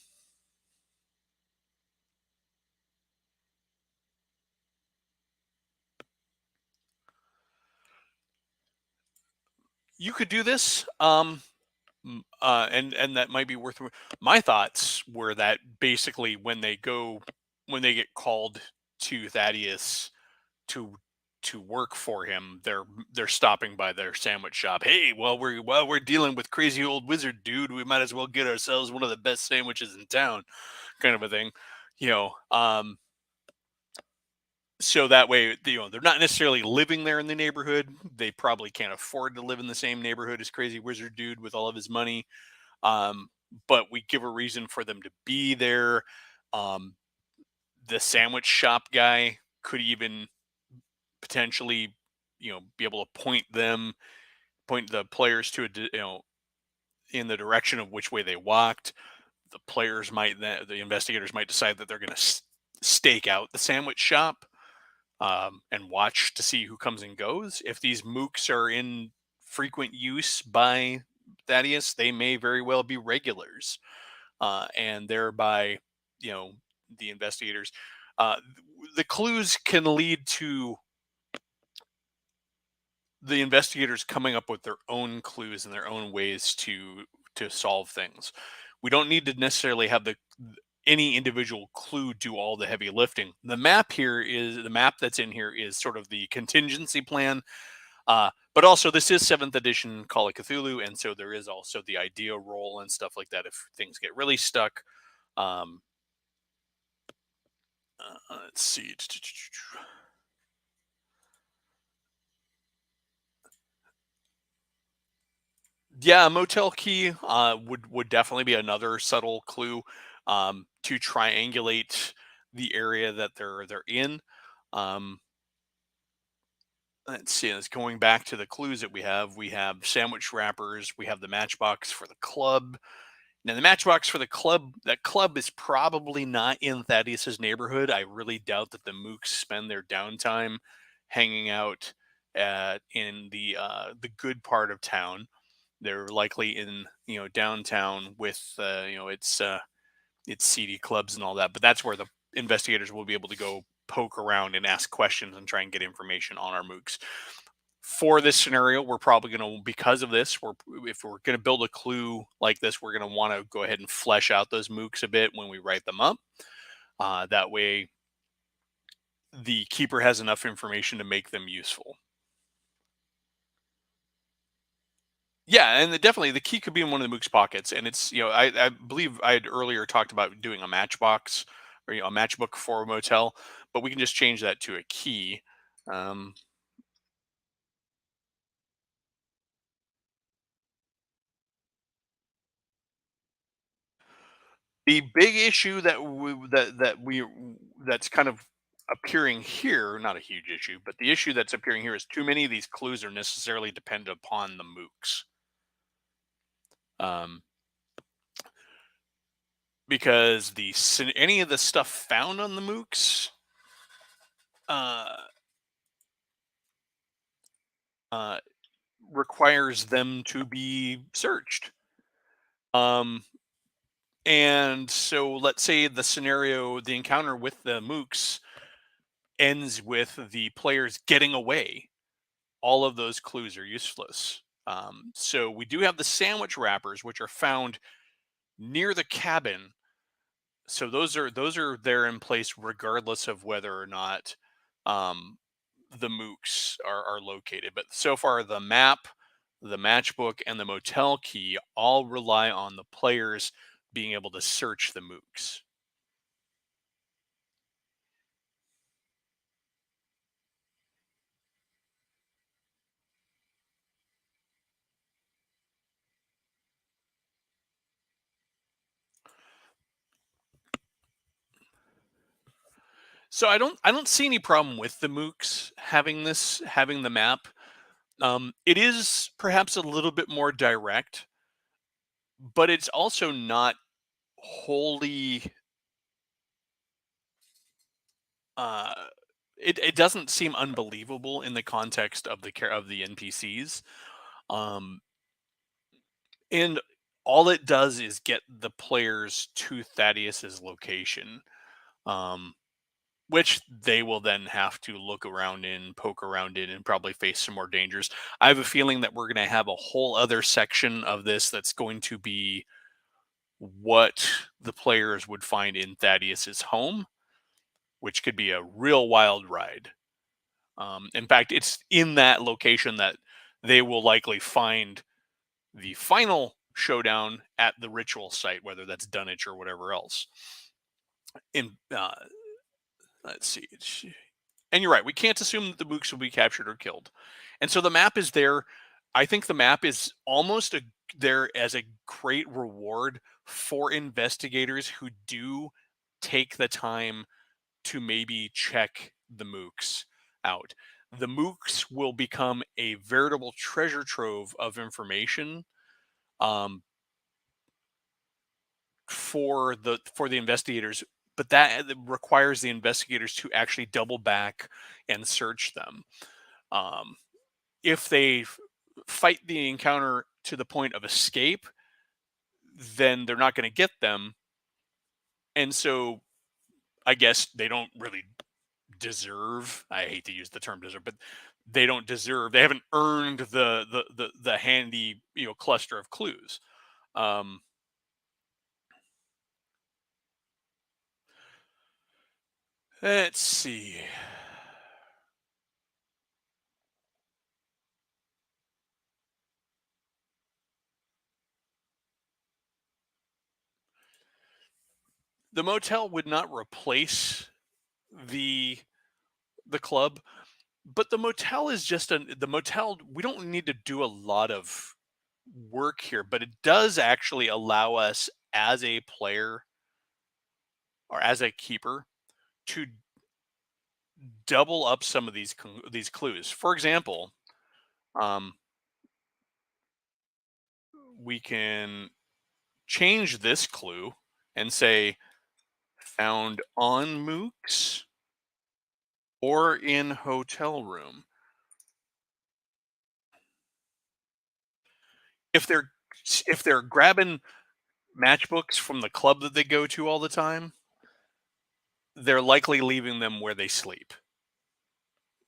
you could do this. And that might be worth. My thoughts were that basically when they get called to Thaddeus to work for him, they're stopping by their sandwich shop. Hey, while we're dealing with crazy old wizard dude, we might as well get ourselves one of the best sandwiches in town, kind of a thing, you know. So that way, they're not necessarily living there in the neighborhood. They probably can't afford to live in the same neighborhood as crazy wizard dude with all of his money, um, but we give a reason for them to be there. Um, the sandwich shop guy could even potentially, be able to point the players to in the direction of which way they walked. The investigators might decide that they're going to stake out the sandwich shop and watch to see who comes and goes. If these mooks are in frequent use by Thaddeus, they may very well be regulars, and thereby, you know, the investigators. Uh, the clues can lead to the investigators coming up with their own clues and their own ways to solve things. We don't need to necessarily have the any individual clue do all the heavy lifting. The map that's in here is sort of the contingency plan. But also, this is seventh edition Call of Cthulhu, and so there is also the idea roll and stuff like that if things get really stuck. Um, let's see. Yeah, a motel key would definitely be another subtle clue to triangulate the area that they're in. Um, let's see. It's going back to the clues that we have. We have sandwich wrappers. We have the matchbox for the club. Now, the matchbox for the club, that club is probably not in Thaddeus's neighborhood. I really doubt that the mooks spend their downtime hanging out in the good part of town. They're likely in downtown with its seedy clubs and all that. But that's where the investigators will be able to go poke around and ask questions and try and get information on our mooks. For this scenario, we're probably going to, because of this, if we're going to build a clue like this, we're going to want to go ahead and flesh out those mooks a bit when we write them up. That way, the keeper has enough information to make them useful. Yeah, and definitely the key could be in one of the mook's pockets, and it's I believe I had earlier talked about doing a matchbox or a matchbook for a motel, but we can just change that to a key. Um, the big issue that's kind of appearing here, not a huge issue, but the issue that's appearing here is too many of these clues are necessarily dependent upon the mooks. Um, because any of the stuff found on the mooks uh, uh, requires them to be searched. Um, and so let's say the encounter with the mooks ends with the players getting away. All of those clues are useless. So we do have the sandwich wrappers, which are found near the cabin. So those are there in place regardless of whether or not um, the mooks are located. But so far, the map, the matchbook, and the motel key all rely on the players being able to search the mooks. So I don't see any problem with the mooks having the map. It is perhaps a little bit more direct, but it's also not wholly. Uh, it doesn't seem unbelievable in the context of the NPCs. Um, and all it does is get the players to Thaddeus's location, um, which they will then have to look around in, poke around in, and probably face some more dangers. I have a feeling that we're going to have a whole other section of this that's going to be what the players would find in Thaddeus's home, which could be a real wild ride. In fact, it's in that location that they will likely find the final showdown at the ritual site, whether that's Dunwich or whatever else. In let's see, and you're right, we can't assume that the mooks will be captured or killed, and so the map is there. I think the map is almost there as a great reward for investigators who do take the time to maybe check the mooks out. The mooks will become a veritable treasure trove of information, um, for the investigators, but that requires the investigators to actually double back and search them. Um, if they fight the encounter to the point of escape, then they're not going to get them, and so I guess they don't really deserve. I hate to use the term deserve, but they don't deserve. They haven't earned the handy cluster of clues. Um, let's see. The motel would not replace the the club, but the motel. We don't need to do a lot of work here, but it does actually allow us as a player or as a keeper to double up some of these clues. For example, um, we can change this clue and say found on mooks or in hotel room. if they're grabbing matchbooks from the club that they go to all the time, they're likely leaving them where they sleep.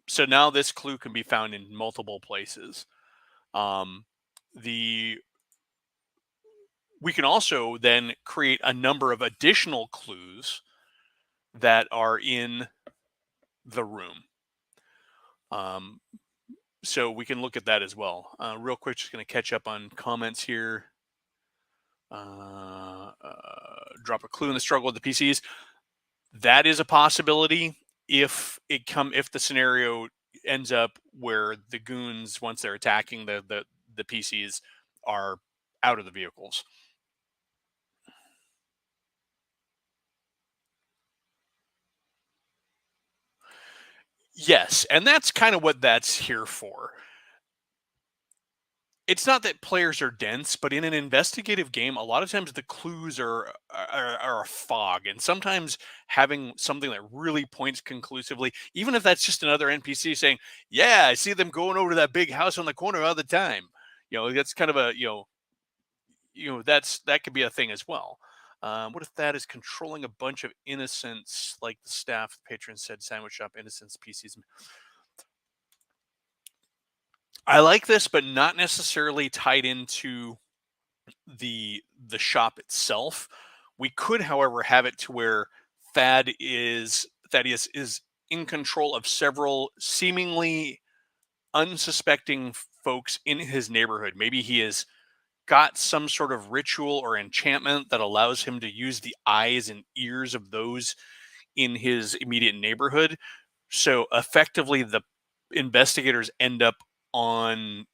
So now this clue can be found in multiple places. Um, the we can also then create a number of additional clues that are in the room. Um, so we can look at that as well. Real quick, just going to catch up on comments here. Drop a clue in the struggle with the PCs. That is a possibility if the scenario ends up where the goons, once they're attacking the PCs, are out of the vehicles. Yes, and that's kind of what that's here for. It's not that players are dense, but in an investigative game, a lot of times the clues are a fog, and sometimes having something that really points conclusively, even if that's just another NPC saying, "Yeah, I see them going over to that big house on the corner all the time." That's kind of a that could be a thing as well. What if that is controlling a bunch of innocents, like the staff, the patron said, sandwich shop innocents, PCs. I like this, but not necessarily tied into the shop itself. We could, however, have it to where Thaddeus is in control of several seemingly unsuspecting folks in his neighborhood. Maybe he has got some sort of ritual or enchantment that allows him to use the eyes and ears of those in his immediate neighborhood. So effectively, the investigators end up on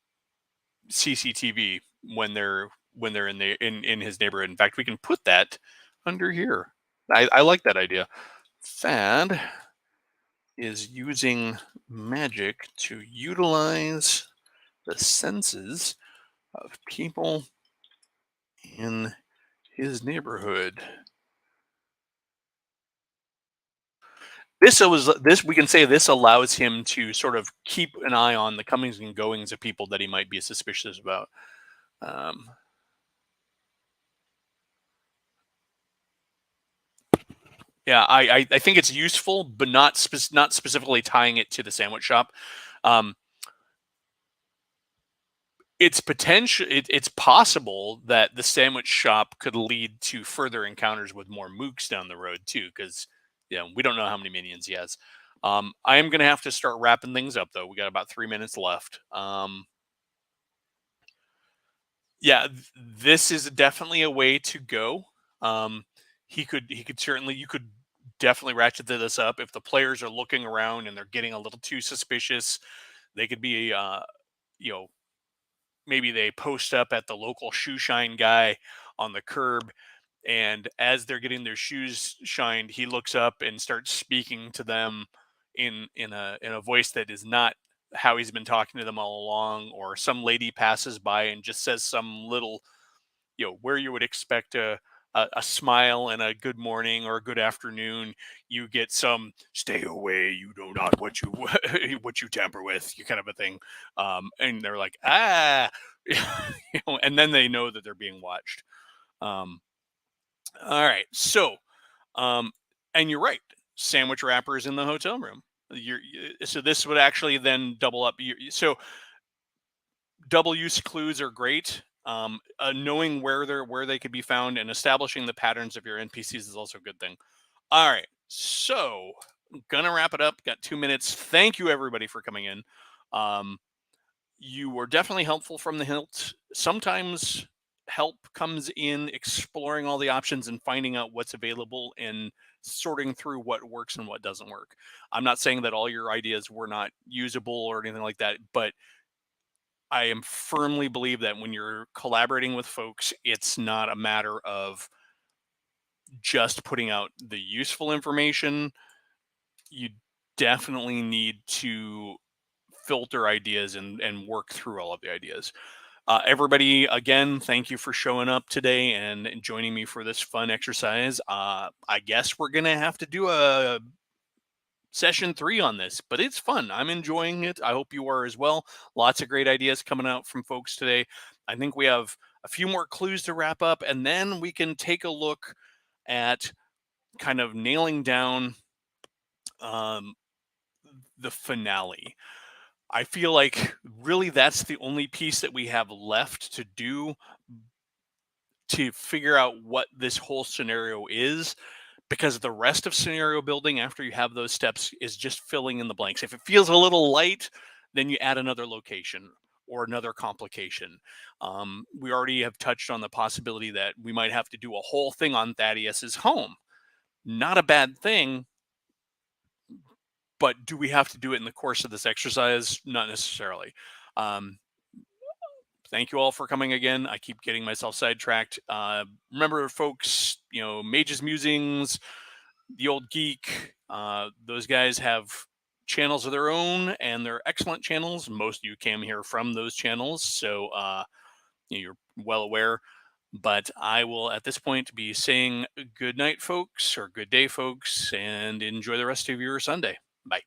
CCTV when they're in his neighborhood. In fact, we can put that under here. I like that idea. Thad is using magic to utilize the senses of people in his neighborhood. This we can say this allows him to sort of keep an eye on the comings and goings of people that he might be suspicious about. Um, yeah, I think it's useful, but not specifically tying it to the sandwich shop. Um, it's possible that the sandwich shop could lead to further encounters with more mooks down the road too, because we don't know how many minions he has. I am going to have to start wrapping things up though. We got about 3 minutes left. Yeah, this is definitely a way to go. Um, he could certainly you could definitely ratchet this up if the players are looking around and they're getting a little too suspicious. They could be, you know, maybe they post up at the local shoe shine guy on the curb, and as they're getting their shoes shined, he looks up and starts speaking to them in a voice that is not how he's been talking to them all along. Or some lady passes by and just says some little, where you would expect a smile and a good morning or a good afternoon, you get some "stay away, you know not what you what you tamper with," you kind of a thing. And they're like, "Ah," and then they know that they're being watched. Um, all right, so and you're right, sandwich wrappers in the hotel room. So this would actually then double up. So double use clues are great. Knowing where they could be found and establishing the patterns of your NPCs is also a good thing. All right, so I'm gonna wrap it up. Got 2 minutes. Thank you everybody for coming in. Um, you were definitely helpful from the hilt. Sometimes help comes in exploring all the options and finding out what's available and sorting through what works and what doesn't work. I'm not saying that all your ideas were not usable or anything like that, but I am firmly believe that when you're collaborating with folks, it's not a matter of just putting out the useful information. You definitely need to filter ideas and work through all of the ideas. Everybody, again, thank you for showing up today and joining me for this fun exercise. I guess we're going to have to do a session 3 on this, but it's fun. I'm enjoying it. I hope you are as well. Lots of great ideas coming out from folks today. I think we have a few more clues to wrap up, and then we can take a look at kind of nailing down um, the finale. I feel like really that's the only piece that we have left to do to figure out what this whole scenario is, because the rest of scenario building after you have those steps is just filling in the blanks. If it feels a little light, then you add another location or another complication. We already have touched on the possibility that we might have to do a whole thing on Thaddeus's home. Not a bad thing, but do we have to do it in the course of this exercise? Not necessarily. Um, Thank you all for coming again. I keep getting myself sidetracked. Remember, folks, Mage's Musings, The Old Geek, those guys have channels of their own, and they're excellent channels. Most of you came here from those channels, so you're well aware. But I will, at this point, be saying good night, folks, or good day, folks, and enjoy the rest of your Sunday. Bye.